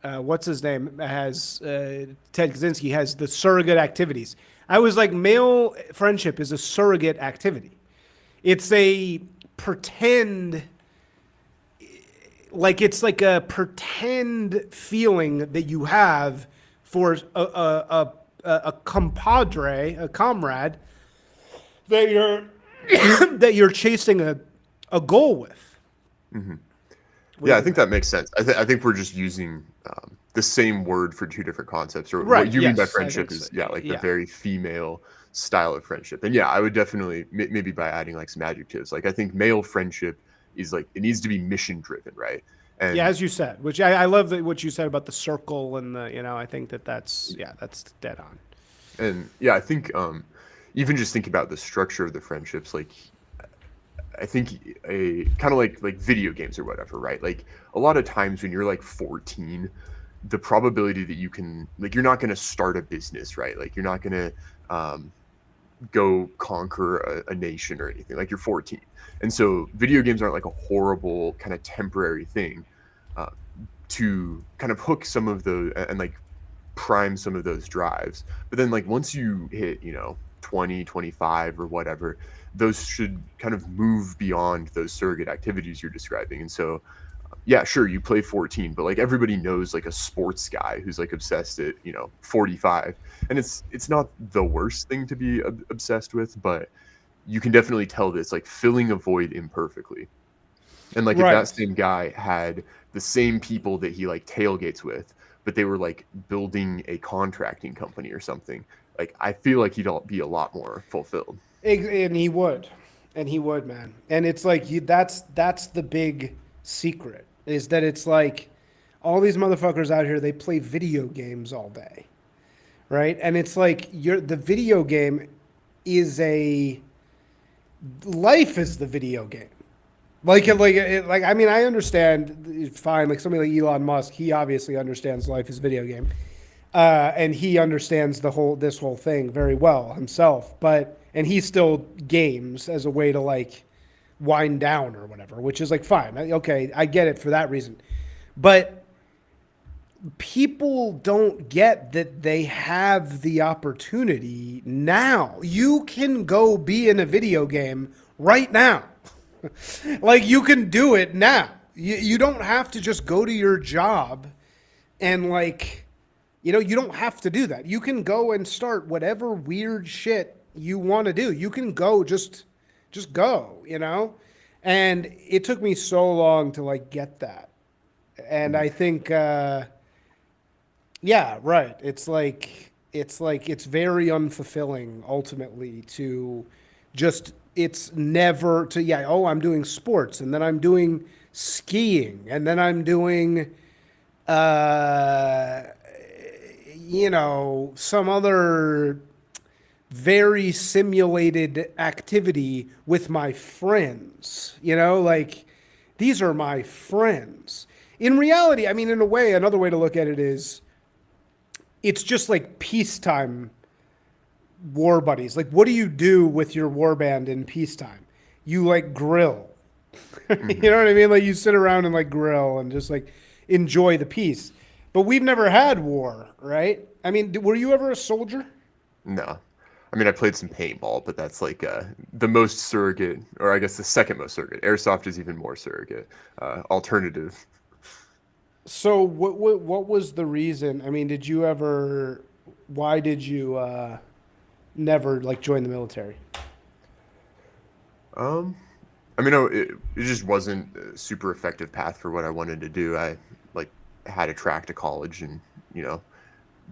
what's his name has, Ted Kaczynski has the surrogate activities. I was like, male friendship is a surrogate activity. It's a pretend, like it's like a pretend feeling that you have for a compadre, a comrade that you're that you're chasing a goal with. Mm-hmm. Yeah, I think that makes sense. I think we're just using the same word for two different concepts. Or right, what you mean by yes, friendship is, the very female style of friendship. And yeah, I would definitely, maybe by adding like some adjectives, like I think male friendship is like, it needs to be mission driven, right? And yeah, as you said, which I love what you said about the circle and the, you know, I think that's dead on. And yeah, I think even just thinking about the structure of the friendships, like I think a kind of like video games or whatever, right? Like a lot of times when you're like 14, the probability that you can, like, you're not going to start a business, right? Like you're not going to go conquer a nation or anything. Like you're 14. And so video games aren't like a horrible kind of temporary thing to kind of hook some of the, and like prime some of those drives. But then like once you hit, 20, 25 or whatever, those should kind of move beyond those surrogate activities you're describing. And so, yeah, sure, you play 14, but like everybody knows like a sports guy who's like obsessed at, 45. And it's not the worst thing to be obsessed with, but you can definitely tell that it's like filling a void imperfectly. And like right. If that same guy had the same people that he like tailgates with, but they were like building a contracting company or something, like I feel like he'd be a lot more fulfilled. And he would, man. And it's like that's the big secret, is that it's like all these motherfuckers out here, they play video games all day, right? And it's like the video game is life is the video game. Like I mean, I understand fine. Like somebody like Elon Musk, he obviously understands life is a video game, and he understands this whole thing very well himself. And he still games as a way to like wind down or whatever, which is like fine. Okay, I get it for that reason. But people don't get that they have the opportunity now. You can go be in a video game right now. Like you can do it now. You don't have to just go to your job and like, you don't have to do that. You can go and start whatever weird shit you want to do. You can go just go, And it took me so long to like get that. And I think yeah, right. It's very unfulfilling ultimately to just it's never to I'm doing sports and then I'm doing skiing and then I'm doing some other very simulated activity with my friends, like these are my friends. In reality, I mean, in a way, another way to look at it is it's just like peacetime war buddies. Like, what do you do with your war band in peacetime? You like grill. You know what I mean? Like you sit around and like grill and just like enjoy the peace. But we've never had war, right? I mean, were you ever a soldier? No. I mean, I played some paintball, but that's like the most surrogate, or I guess the second most surrogate. Airsoft is even more surrogate, alternative. So what was the reason? I mean, why did you never like join the military? I mean, no, it just wasn't a super effective path for what I wanted to do. I like had a track to college and,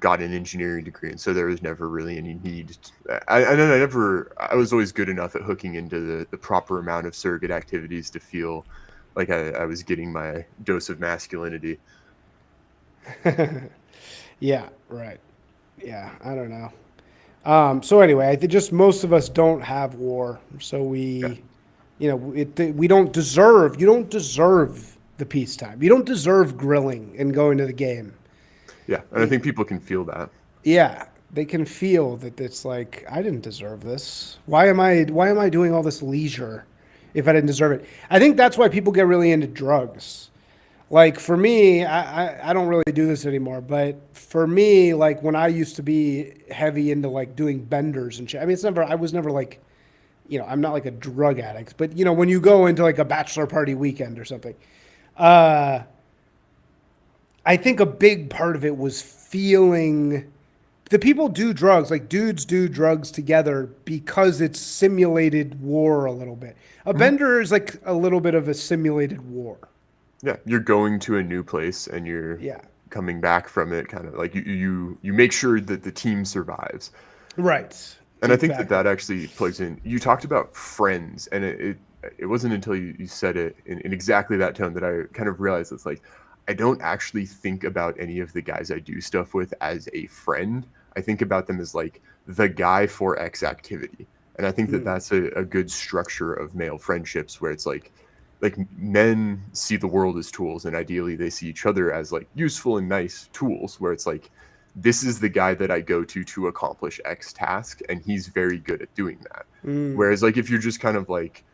got an engineering degree. And so there was never really any need. I was always good enough at hooking into the proper amount of surrogate activities to feel like I was getting my dose of masculinity. Yeah, right. Yeah, I don't know. So anyway, I think just most of us don't have war. So we don't deserve, you don't deserve the peacetime. You don't deserve grilling and going to the game. Yeah, and I think people can feel that. Yeah, they can feel that it's like, I didn't deserve this. Why am I doing all this leisure if I didn't deserve it? I think that's why people get really into drugs. Like for me, I don't really do this anymore, but for me, like when I used to be heavy into like doing benders and shit, I mean, I was never like, I'm not like a drug addict, but when you go into like a bachelor party weekend or something, I think a big part of it was feeling the people do drugs, like dudes do drugs together because it's simulated war a little bit. A bender is like a little bit of a simulated war. Yeah, you're going to a new place and you're coming back from it, kind of like you make sure that the team survives. Right. And exactly. I think that actually plugs in. You talked about friends, and it wasn't until you said it in exactly that tone that I kind of realized it's like, I don't actually think about any of the guys I do stuff with as a friend. I think about them as like the guy for X activity. And I think that that's a good structure of male friendships where it's like men see the world as tools, and ideally they see each other as like useful and nice tools, where it's like, this is the guy that I go to accomplish X task, and he's very good at doing that. Whereas like if you're just kind of like,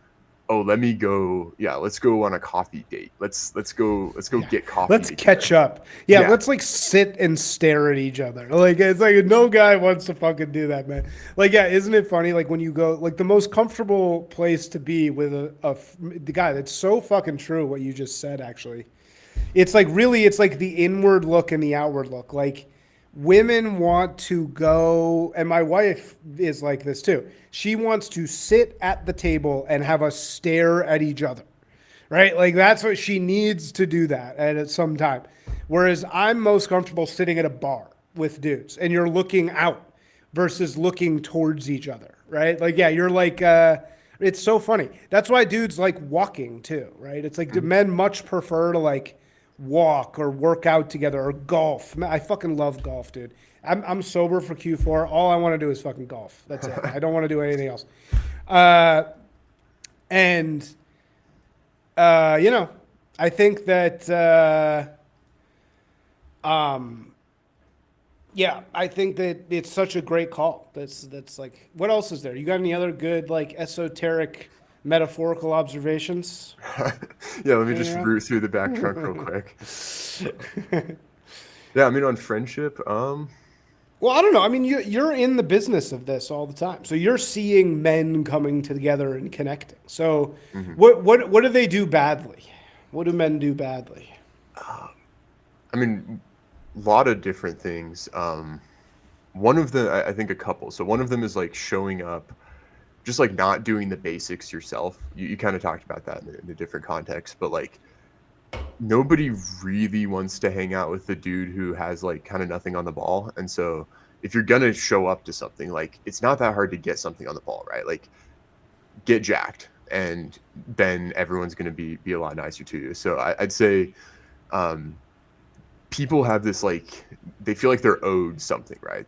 oh, let's go on a coffee date. Let's go get coffee. Let's catch up. Yeah, let's like sit and stare at each other. Like it's like no guy wants to fucking do that, man. Like yeah, isn't it funny? Like when you go, like the most comfortable place to be with the guy. That's so fucking true. What you just said, actually, it's like really, it's like the inward look and the outward look. Like women want to go, and my wife is like this too. She wants to sit at the table and have us stare at each other, right? Like that's what she needs to do that at some time. Whereas I'm most comfortable sitting at a bar with dudes and you're looking out versus looking towards each other, right? Like, yeah, you're like, it's so funny. That's why dudes like walking too, right? It's like men much prefer to like walk or work out together or golf. Man, I fucking love golf, dude. I'm sober for Q4. All I want to do is fucking golf. That's it. I don't want to do anything else. I think that, I think that it's such a great call. That's like, what else is there? You got any other good, like esoteric metaphorical observations? Yeah, let me just root through the back trunk real quick. Yeah, I mean, on friendship, well, I don't know. I mean, you're in the business of this all the time, so you're seeing men coming together and connecting. So, what do they do badly? What do men do badly? I mean, a lot of different things. One of the, I think a couple. So one of them is like showing up, just like not doing the basics yourself. You kind of talked about that in a different context, but like nobody really wants to hang out with the dude who has like kind of nothing on the ball. And so if you're gonna show up to something, like it's not that hard to get something on the ball, right? Like get jacked, and then everyone's gonna be a lot nicer to you. So I'd say people have this like they feel like they're owed something, right?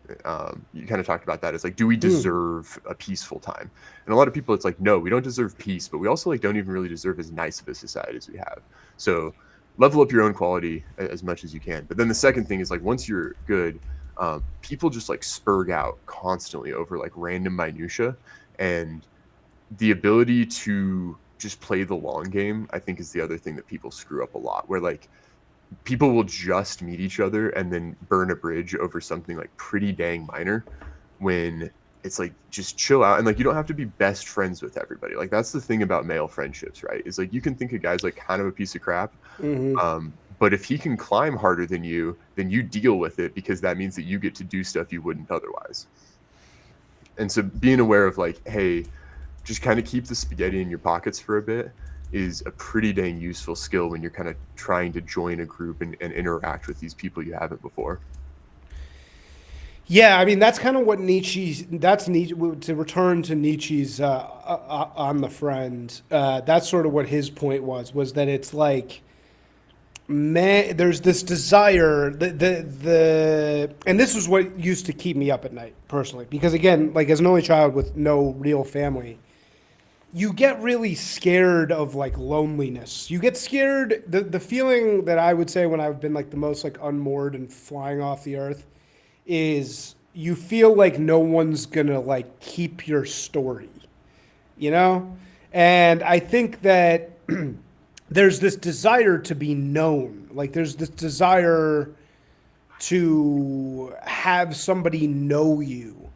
You kind of talked about that. It's like, do we deserve a peaceful time? And a lot of people, it's like, no, we don't deserve peace, but we also like don't even really deserve as nice of a society as we have. So level up your own quality as much as you can. But then the second thing is like once you're good, people just like spurg out constantly over like random minutia, and the ability to just play the long game, I think, is the other thing that people screw up a lot, where like people will just meet each other and then burn a bridge over something like pretty dang minor, when it's like just chill out. And like you don't have to be best friends with everybody. Like that's the thing about male friendships, right? Is like you can think a guy's like kind of a piece of crap, but if he can climb harder than you, then you deal with it, because that means that you get to do stuff you wouldn't otherwise. And so being aware of like, hey, just kind of keep the spaghetti in your pockets for a bit is a pretty dang useful skill when you're kind of trying to join a group and interact with these people you haven't before. Yeah, I mean that's kind of what Nietzsche. That's Nietzsche. To return to Nietzsche's on the friend. That's sort of what his point was that it's like, man, there's this desire. And this was what used to keep me up at night personally, because again, like as an only child with no real family, you get really scared of like loneliness. You get scared. The feeling that I would say when I've been like the most like unmoored and flying off the earth is you feel like no one's gonna like keep your story, you know? And I think that there's this desire to be known. Like there's this desire to have somebody know you.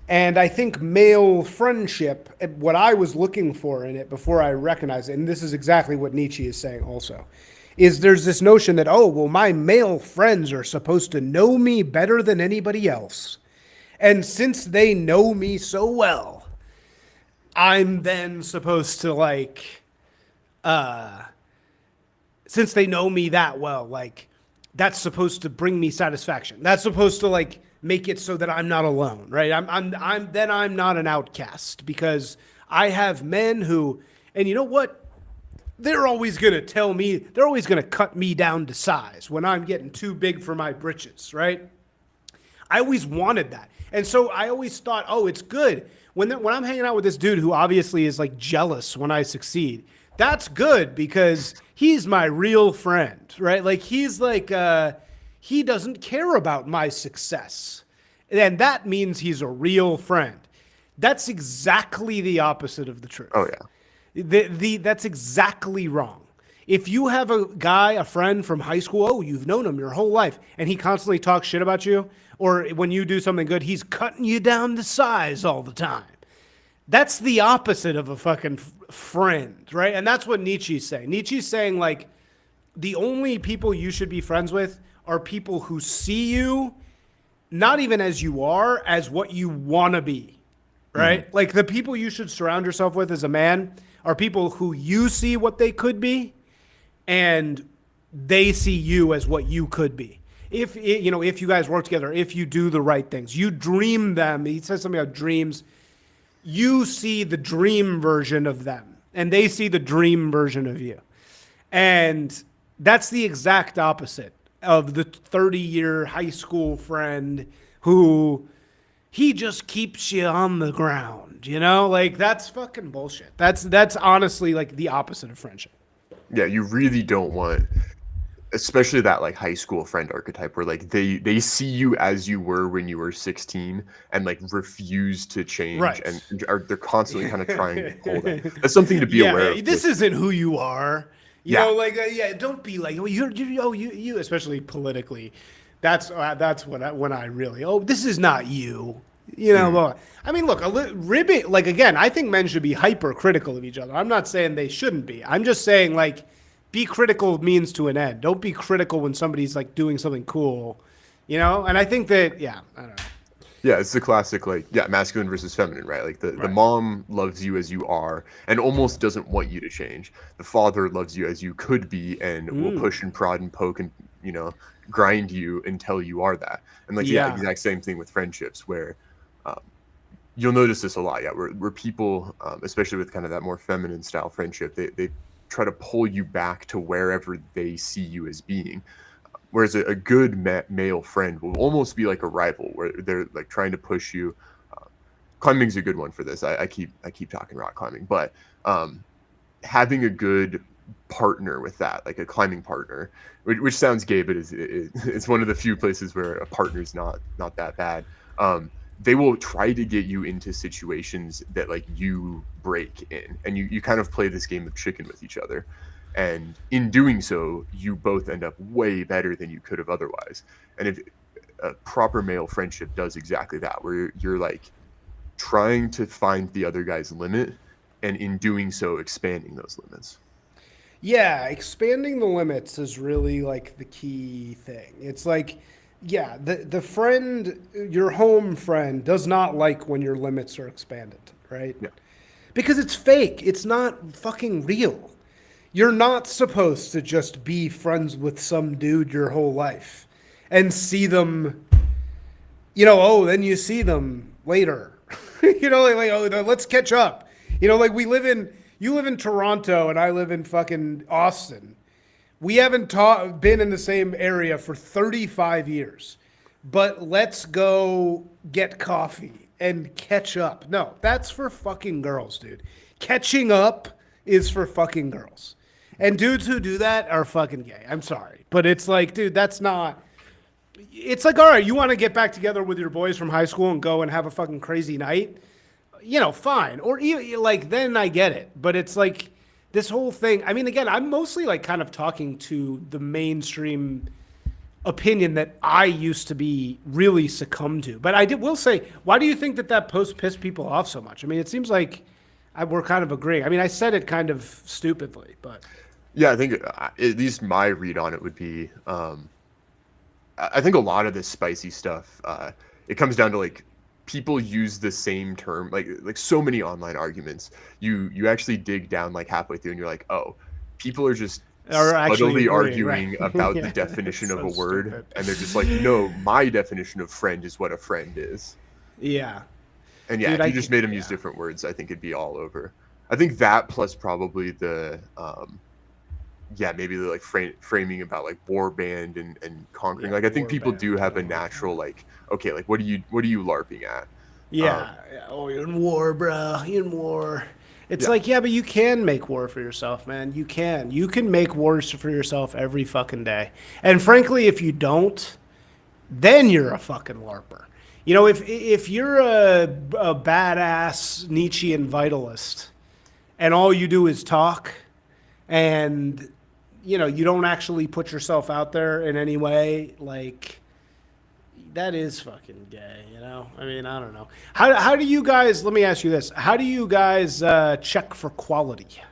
And I think male friendship, what I was looking for in it before I recognized it, and this is exactly what Nietzsche is saying also, is there's this notion that, oh, well, my male friends are supposed to know me better than anybody else. And since they know me so well, I'm then supposed to like, since they know me that well, like that's supposed to bring me satisfaction. That's supposed to like make it so that I'm not alone, right? I'm not an outcast, because I have men who, and you know what? They're always going to tell me, they're always going to cut me down to size when I'm getting too big for my britches, right? I always wanted that. And so I always thought, oh, it's good. When I'm hanging out with this dude who obviously is like jealous when I succeed, that's good because he's my real friend, right? Like he's like, he doesn't care about my success. And that means he's a real friend. That's exactly the opposite of the truth. Oh, yeah. That's exactly wrong. If you have a guy, a friend from high school, oh, you've known him your whole life, and he constantly talks shit about you, or when you do something good, he's cutting you down to size all the time. That's the opposite of a fucking friend, right? And that's what Nietzsche's saying. Nietzsche's saying, like, the only people you should be friends with are people who see you, not even as you are, as what you want to be, right? Like, the people you should surround yourself with as a man are people who you see what they could be, and they see you as what you could be. If you guys work together, if you do the right things, you dream them. He says something about dreams. You see the dream version of them, and they see the dream version of you. And that's the exact opposite of the 30-year high school friend who he just keeps you on the ground, you know? Like, that's fucking bullshit. That's honestly like the opposite of friendship. Yeah, you really don't want, especially that like high school friend archetype where like they see you as you were when you were 16 and like refuse to change, Right. and they're constantly kind of trying to pull that. That's something to be aware of. This isn't who you are. You Yeah. know, like don't be like, oh, you especially politically. That's when I really, oh, this is not you. You know, well, I mean, look, ribbing, like, again, I think men should be hypercritical of each other. I'm not saying they shouldn't be. I'm just saying, like, be critical means to an end. Don't be critical when somebody's like doing something cool, you know? And I think that, yeah, I don't know. Yeah, it's the classic, like, yeah, masculine versus feminine, right? Like the Right. mom loves you as you are and almost doesn't want you to change. The father loves you as you could be and will push and prod and poke and, you know, grind you until you are that. And like, yeah, Yeah. exact same thing with friendships where you'll notice this a lot. Yeah, where people, especially with kind of that more feminine style friendship, they try to pull you back to wherever they see you as being. Whereas a good male friend will almost be like a rival, where they're like trying to push you. Climbing's a good one for this. I keep talking rock climbing, but having a good partner with that, like a climbing partner, which sounds gay, but it's one of the few places where a partner's not that bad. They will try to get you into situations that like you break in, and you kind of play this game of chicken with each other. And in doing so, you both end up way better than you could have otherwise. And if a proper male friendship does exactly that, where you're like trying to find the other guy's limit, and in doing so, expanding those limits. Yeah, expanding the limits is really like the key thing. It's like, yeah, the friend, your home friend, does not like when your limits are expanded, right? Yeah. Because it's fake. It's not fucking real. You're not supposed to just be friends with some dude your whole life and see them, you know, oh, then you see them later. You know, like, oh, let's catch up. You know, like you live in Toronto and I live in fucking Austin. We haven't been in the same area for 35 years, but let's go get coffee and catch up. No, that's for fucking girls, dude. Catching up is for fucking girls. And dudes who do that are fucking gay. I'm sorry. But it's like, dude, that's not. It's like, all right, you want to get back together with your boys from high school and go and have a fucking crazy night? You know, fine. Or even, like, then I get it. But it's like this whole thing. I mean, again, I'm mostly like kind of talking to the mainstream opinion that I used to be really succumb to. But will say, why do you think that post pissed people off so much? I mean, it seems like we're kind of agreeing. I mean, I said it kind of stupidly, but. Yeah, I think at least my read on it would be, I think a lot of this spicy stuff, it comes down to like people use the same term, like so many online arguments. You actually dig down like halfway through, and you're like, oh, people are just subtly arguing right? About the definition of a word, stupid. And they're just like, no, my definition of friend is what a friend is. Yeah. And yeah, dude, if you just made them use different words, I think it'd be all over. I think that plus probably the maybe the like framing about like war band and conquering. Like I think people do have a natural like, okay, like what are you LARPing at? Yeah. Oh, you're in war, bro. You're in war. It's like, yeah, but you can make war for yourself, man. You can make wars for yourself every fucking day. And frankly, if you don't, then you're a fucking LARPer. You know, if you're a badass Nietzschean vitalist and all you do is talk and, you know, you don't actually put yourself out there in any way, like, that is fucking gay, you know? I mean, I don't know. How do you guys, let me ask you this. How do you guys check for quality?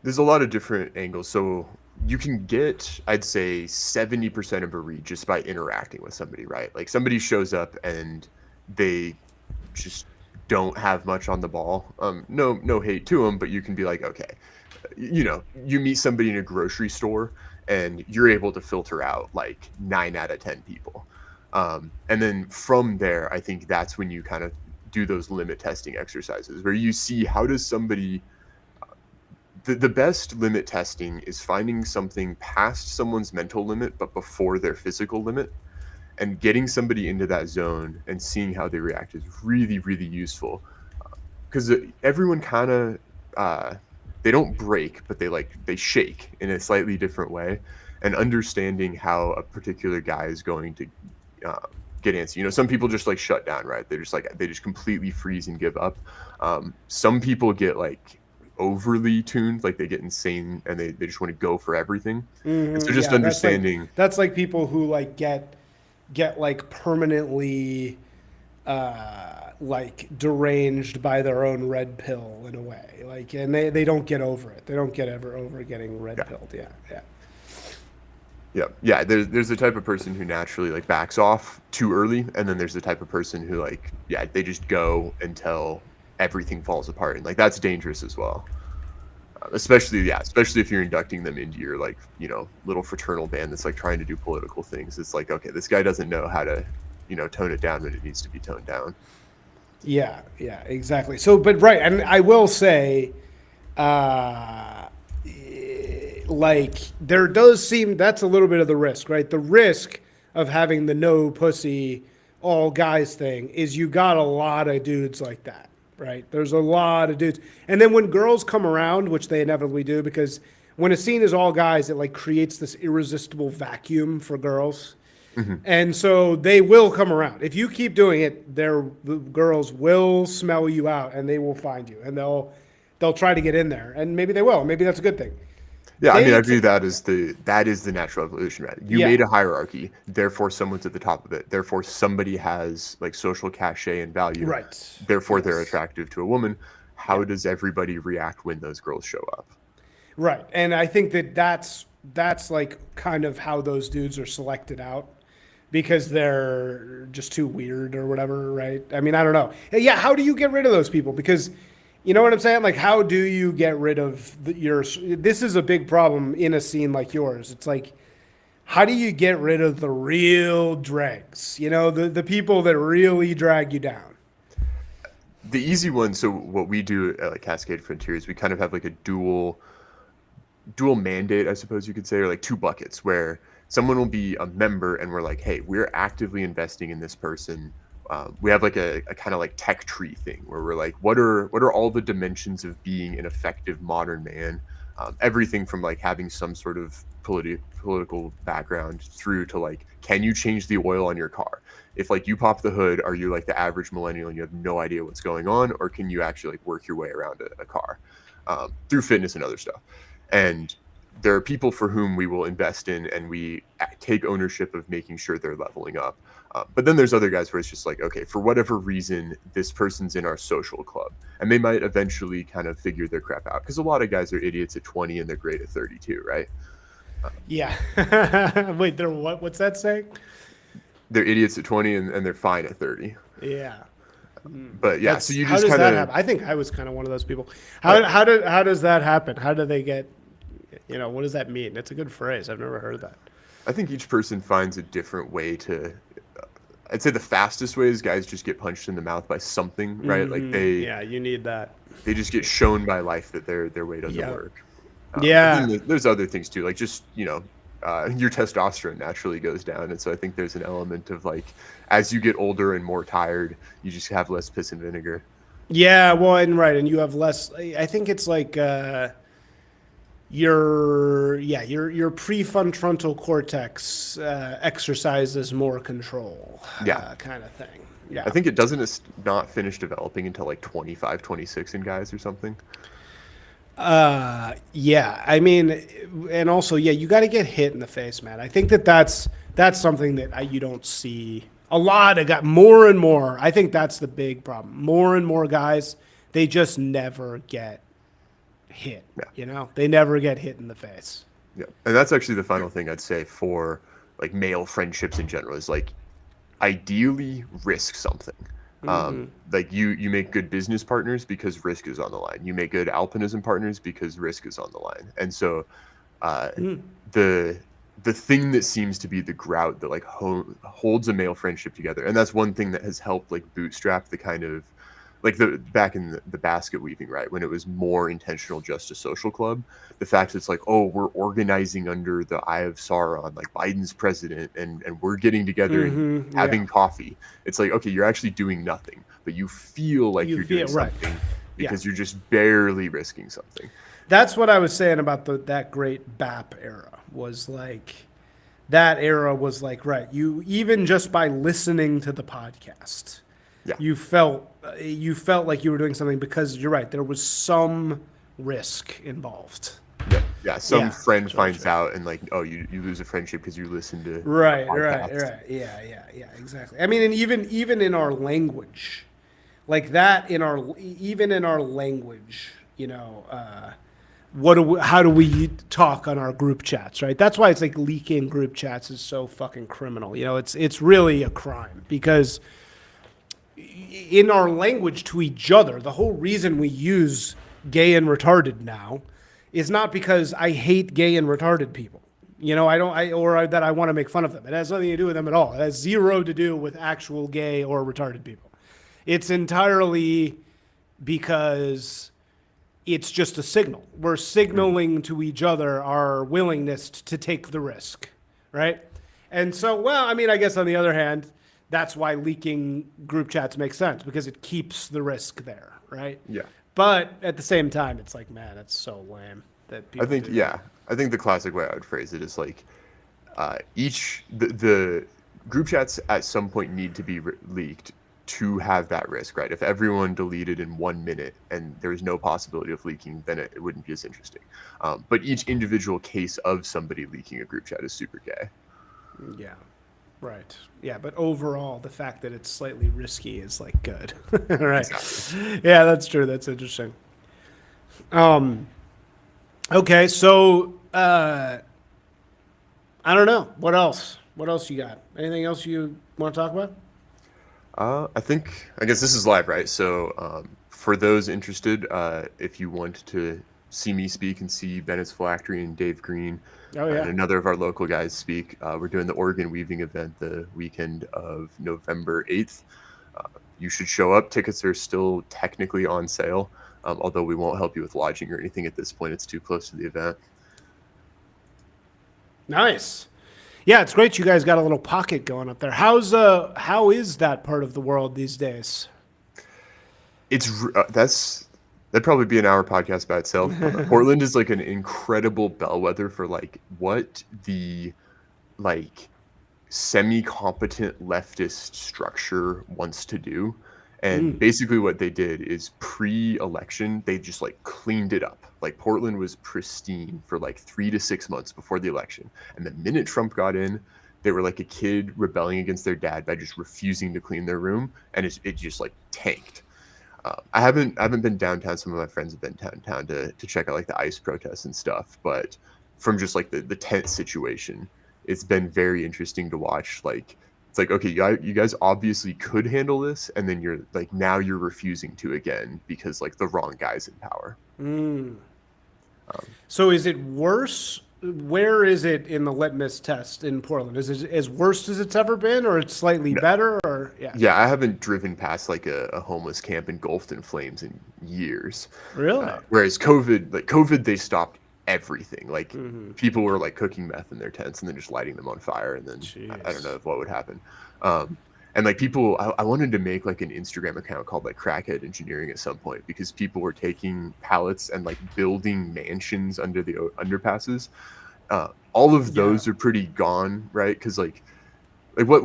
There's a lot of different angles. So you can get, I'd say, 70% of a read just by interacting with somebody, right? Like somebody shows up and they just don't have much on the ball. No hate to them, but you can be like, okay, you know, you meet somebody in a grocery store and you're able to filter out like 9 out of 10 people. And then from there, I think that's when you kind of do those limit testing exercises where you see how does somebody, the best limit testing is finding something past someone's mental limit, but before their physical limit, and getting somebody into that zone and seeing how they react is really, really useful. Because everyone kind of, they don't break, but they shake in a slightly different way, and understanding how a particular guy is going to get antsy. You know, some people just like shut down, right? They're just like, they just completely freeze and give up. Some people get like overly tuned, like they get insane and they just want to go for everything. Mm-hmm. And so just understanding. That's like people who like get like permanently like deranged by their own red pill in a way. Like, and they don't get over it. They don't get ever over getting red pilled. Yeah, yeah. Yeah. There's the type of person who naturally like backs off too early, and then there's the type of person who like, yeah, they just go until everything falls apart, and like that's dangerous as well. Especially if you're inducting them into your like, you know, little fraternal band that's like trying to do political things. It's like, okay, this guy doesn't know how to, you know, tone it down when it needs to be toned down. Yeah, exactly. So, but right, and I will say, like there does seem that's a little bit of the risk, right? The risk of having the no pussy all guys thing is you got a lot of dudes like that, right? There's a lot of dudes, and then when girls come around, which they inevitably do, because when a scene is all guys, it like creates this irresistible vacuum for girls. And so they will come around. If you keep doing it, the girls will smell you out and they will find you and they'll try to get in there. And maybe they will. Maybe that's a good thing. Yeah, I mean, I view that as the natural evolution, right? You made a hierarchy, therefore someone's at the top of it. Therefore somebody has like social cachet and value. Right. Therefore they're attractive to a woman. How does everybody react when those girls show up? Right. And I think that's like kind of how those dudes are selected out. Because they're just too weird or whatever, right? I mean, I don't know. Yeah, how do you get rid of those people? Because, you know what I'm saying? Like, how do you get rid of your... This is a big problem in a scene like yours. It's like, how do you get rid of the real dregs? You know, the people that really drag you down? The easy one, so what we do at like Cascade Frontiers, we kind of have like a dual mandate, I suppose you could say, or like two buckets where... someone will be a member and we're like, hey, we're actively investing in this person. We have like a kind of like tech tree thing where we're like, what are all the dimensions of being an effective modern man? Everything from like having some sort of political background through to like, can you change the oil on your car? If like you pop the hood, are you like the average millennial and you have no idea what's going on? Or can you actually like work your way around a car through fitness and other stuff? And there are people for whom we will invest in and we take ownership of making sure they're leveling up. But then there's other guys where it's just like, okay, for whatever reason, this person's in our social club and they might eventually kind of figure their crap out. Because a lot of guys are idiots at 20 and they're great at 32, right? Yeah. Wait, they're what? What's that saying? They're idiots at 20 and they're fine at 30. Yeah. But yeah, so you how just does kind that of... happen? I think I was kind of one of those people. How does that happen? How do they get... You know, what does that mean? It's a good phrase. I've never heard that. I think each person finds a different way to... I'd say the fastest way is guys just get punched in the mouth by something, right? Like Yeah, you need that. They just get shown by life that their way doesn't work. But then there's other things too, like just, you know, your testosterone naturally goes down. And so I think there's an element of like, as you get older and more tired, you just have less piss and vinegar. Yeah, well, and right. And you have less... I think it's like... your prefrontal cortex exercises more control, kind of thing. Yeah, I think it doesn't not finish developing until like 25, 26 in guys or something. Yeah, I mean, and also, yeah, you got to get hit in the face, man. I think that's something that you don't see a lot of guys. More and more, I think that's the big problem. More and more guys, they just never get hit. You know, they never get hit in the face. Yeah, and that's actually the final thing I'd say for like male friendships in general is like, ideally risk something. Like you make good business partners because risk is on the line. You make good alpinism partners because risk is on the line. And so the thing that seems to be the grout that like holds a male friendship together, and that's one thing that has helped like bootstrap the kind of like back in the basket weaving, right, when it was more intentional, just a social club. The fact that it's like, oh, we're organizing under the Eye of Sauron, like Biden's president, and we're getting together and having coffee. It's like, okay, you're actually doing nothing, but you feel like you're doing something because you're just barely risking something. That's what I was saying about that great BAP era. Was like that era was like, right, you even just by listening to the podcast. Yeah. You felt like you were doing something because you're right. There was some risk involved. Yeah. Yeah, some friend totally finds true. out and like, oh, you lose a friendship because you listen to Right, a right, podcast. right. Yeah, exactly. I mean, and even in our language, like that in our even in our language, how do we talk on our group chats, right? That's why it's like leaking group chats is so fucking criminal. It's really a crime because in our language to each other, the whole reason we use gay and retarded now is not because I hate gay and retarded people. That I want to make fun of them. It has nothing to do with them at all. It has zero to do with actual gay or retarded people. It's entirely because it's just a signal. We're signaling to each other our willingness to take the risk, right? And so, well, I mean, I guess on the other hand, that's why leaking group chats makes sense because it keeps the risk there, right? Yeah. But at the same time, it's like, man, it's so lame that people do that. I think the classic way I would phrase it is like the group chats at some point need to be leaked to have that risk, right? If everyone deleted in 1 minute and there was no possibility of leaking, then it wouldn't be as interesting. But each individual case of somebody leaking a group chat is super gay. Yeah. Right. Yeah, but overall, the fact that it's slightly risky is like good. Right. Exactly. Yeah, that's true. That's interesting. Okay, so I don't know. What else? What else you got? Anything else you want to talk about? I guess this is live, right? So for those interested, if you want to see me speak and see Bennett's Phylactery and Dave Green Oh yeah. and another of our local guys speak, we're doing the Oregon Weaving event the weekend of November 8th. You should show up. Tickets are still technically on sale, although we won't help you with lodging or anything at this point. It's too close to the event. Nice. Yeah, it's great you guys got a little pocket going up there. How is that part of the world these days? That'd probably be an hour podcast by itself. Portland is like an incredible bellwether for like what the like semi-competent leftist structure wants to do. And basically what they did is pre-election, they just like cleaned it up. Like Portland was pristine for like 3 to 6 months before the election. And the minute Trump got in, they were like a kid rebelling against their dad by just refusing to clean their room. And it just like tanked. I haven't been downtown. Some of my friends have been downtown to check out like the ICE protests and stuff. But from just like the tent situation, it's been very interesting to watch. Like it's like, okay, you guys obviously could handle this, and then you're like now you're refusing to again because like the wrong guy's in power. So is it worse? Where is it in the litmus test in Portland? Is it as worst as it's ever been, or it's slightly better? Or Yeah, I haven't driven past like a homeless camp engulfed in flames in years. Really? Whereas COVID, they stopped everything. Like people were like cooking meth in their tents and then just lighting them on fire, and then I don't know what would happen. And like people, I wanted to make like an Instagram account called like Crackhead Engineering at some point because people were taking pallets and like building mansions under the underpasses. All of those are pretty gone, right? Because like what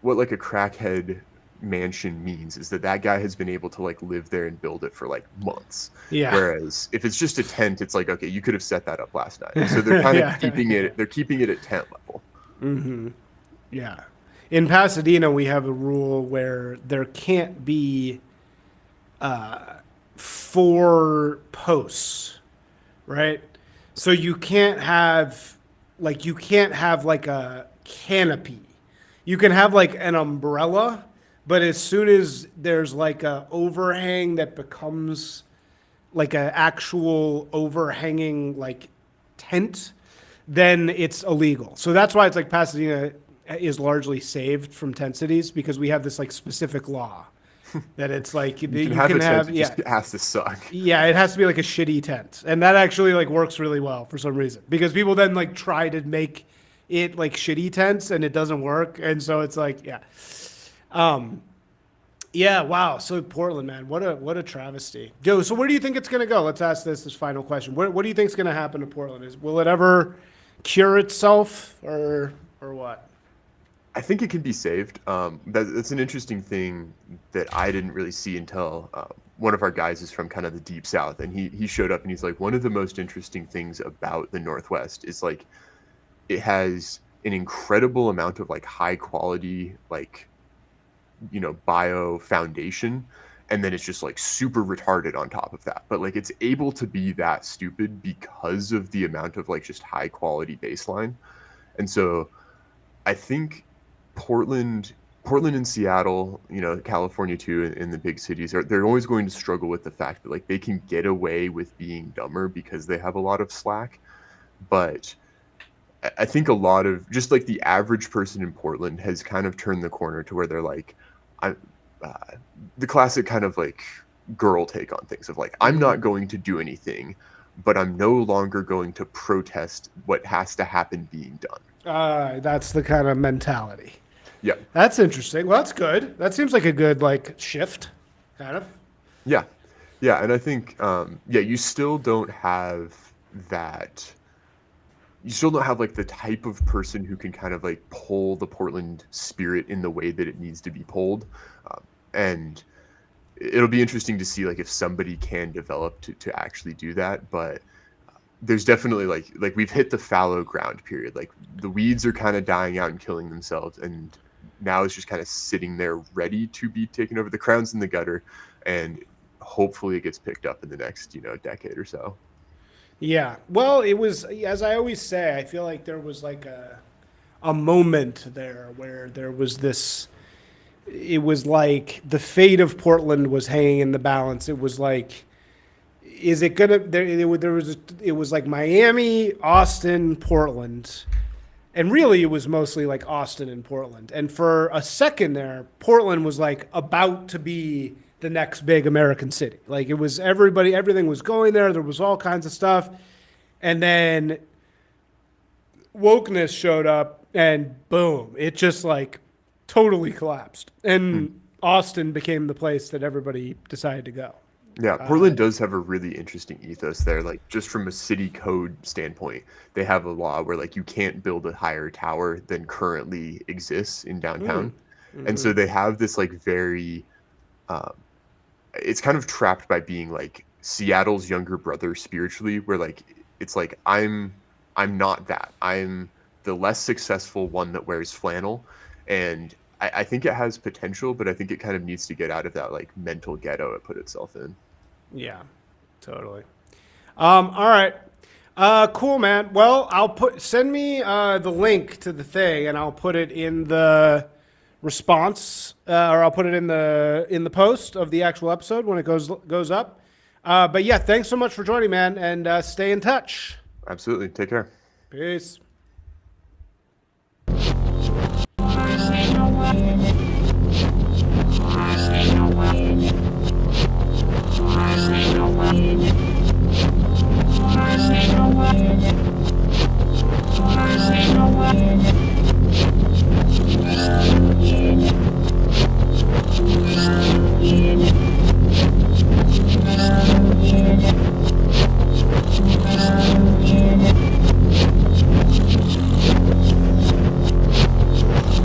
like a crackhead mansion means is that guy has been able to like live there and build it for like months. Yeah. Whereas if it's just a tent, it's like, okay, you could have set that up last night. So they're kind of keeping it at tent level. Yeah. In Pasadena, we have a rule where there can't be 4 posts, right? So you can't have like a canopy. You can have like an umbrella, but as soon as there's like a overhang that becomes like an actual overhanging like tent, then it's illegal. So that's why it's like Pasadena is largely saved from tent cities because we have this like specific law that it's like you can have it just has to suck. Yeah, it has to be like a shitty tent. And that actually like works really well for some reason because people then like try to make it like shitty tents and it doesn't work. And so it's like, yeah. Yeah, wow. So Portland, man, what a travesty. Joe, so where do you think it's going to go? Let's ask this final question. What do you think is going to happen to Portland? Will it ever cure itself or what? I think it can be saved. That's an interesting thing that I didn't really see until one of our guys is from kind of the deep south, and he showed up and he's like, one of the most interesting things about the Northwest is like it has an incredible amount of like high quality like bio foundation, and then it's just like super retarded on top of that, but like it's able to be that stupid because of the amount of like just high quality baseline. And so I think Portland and Seattle, California too, in the big cities, they're always going to struggle with the fact that like they can get away with being dumber because they have a lot of slack. But I think a lot of just like the average person in Portland has kind of turned the corner to where they're like, the classic kind of like girl take on things of like, I'm not going to do anything, but I'm no longer going to protest what has to happen being done. That's the kind of mentality. Yeah. That's interesting. Well, that's good. That seems like a good like shift, kind of. Yeah. Yeah. And I think, you still don't have that. You still don't have like the type of person who can kind of like pull the Portland spirit in the way that it needs to be pulled. And it'll be interesting to see like if somebody can develop to actually do that. But there's definitely like we've hit the fallow ground period. Like the weeds are kind of dying out and killing themselves. And now it's just kind of sitting there ready to be taken over. The crown's in the gutter, and hopefully it gets picked up in the next, decade or so. Yeah. Well, it was, as I always say, I feel like there was like a moment there where there was this, it was like the fate of Portland was hanging in the balance. It was like, is it gonna, it was like Miami, Austin, Portland. And really it was mostly like Austin and Portland. And for a second there, Portland was like about to be the next big American city. Like it was everything was going there. There was all kinds of stuff. And then wokeness showed up and boom, it just like totally collapsed. And Austin became the place that everybody decided to go. Yeah, Portland does have a really interesting ethos there. Like just from a city code standpoint, they have a law where like you can't build a higher tower than currently exists in downtown. And so they have this like very it's kind of trapped by being like Seattle's younger brother spiritually, where like it's like I'm not that. I'm the less successful one that wears flannel. And I think it has potential, but I think it kind of needs to get out of that like mental ghetto it put itself in. Yeah, totally. All right. Cool, man. Well, send me the link to the thing, and I'll put it in the response, or I'll put it in the post of the actual episode when it goes up. But yeah, thanks so much for joining, man, and stay in touch. Absolutely. Take care. Peace.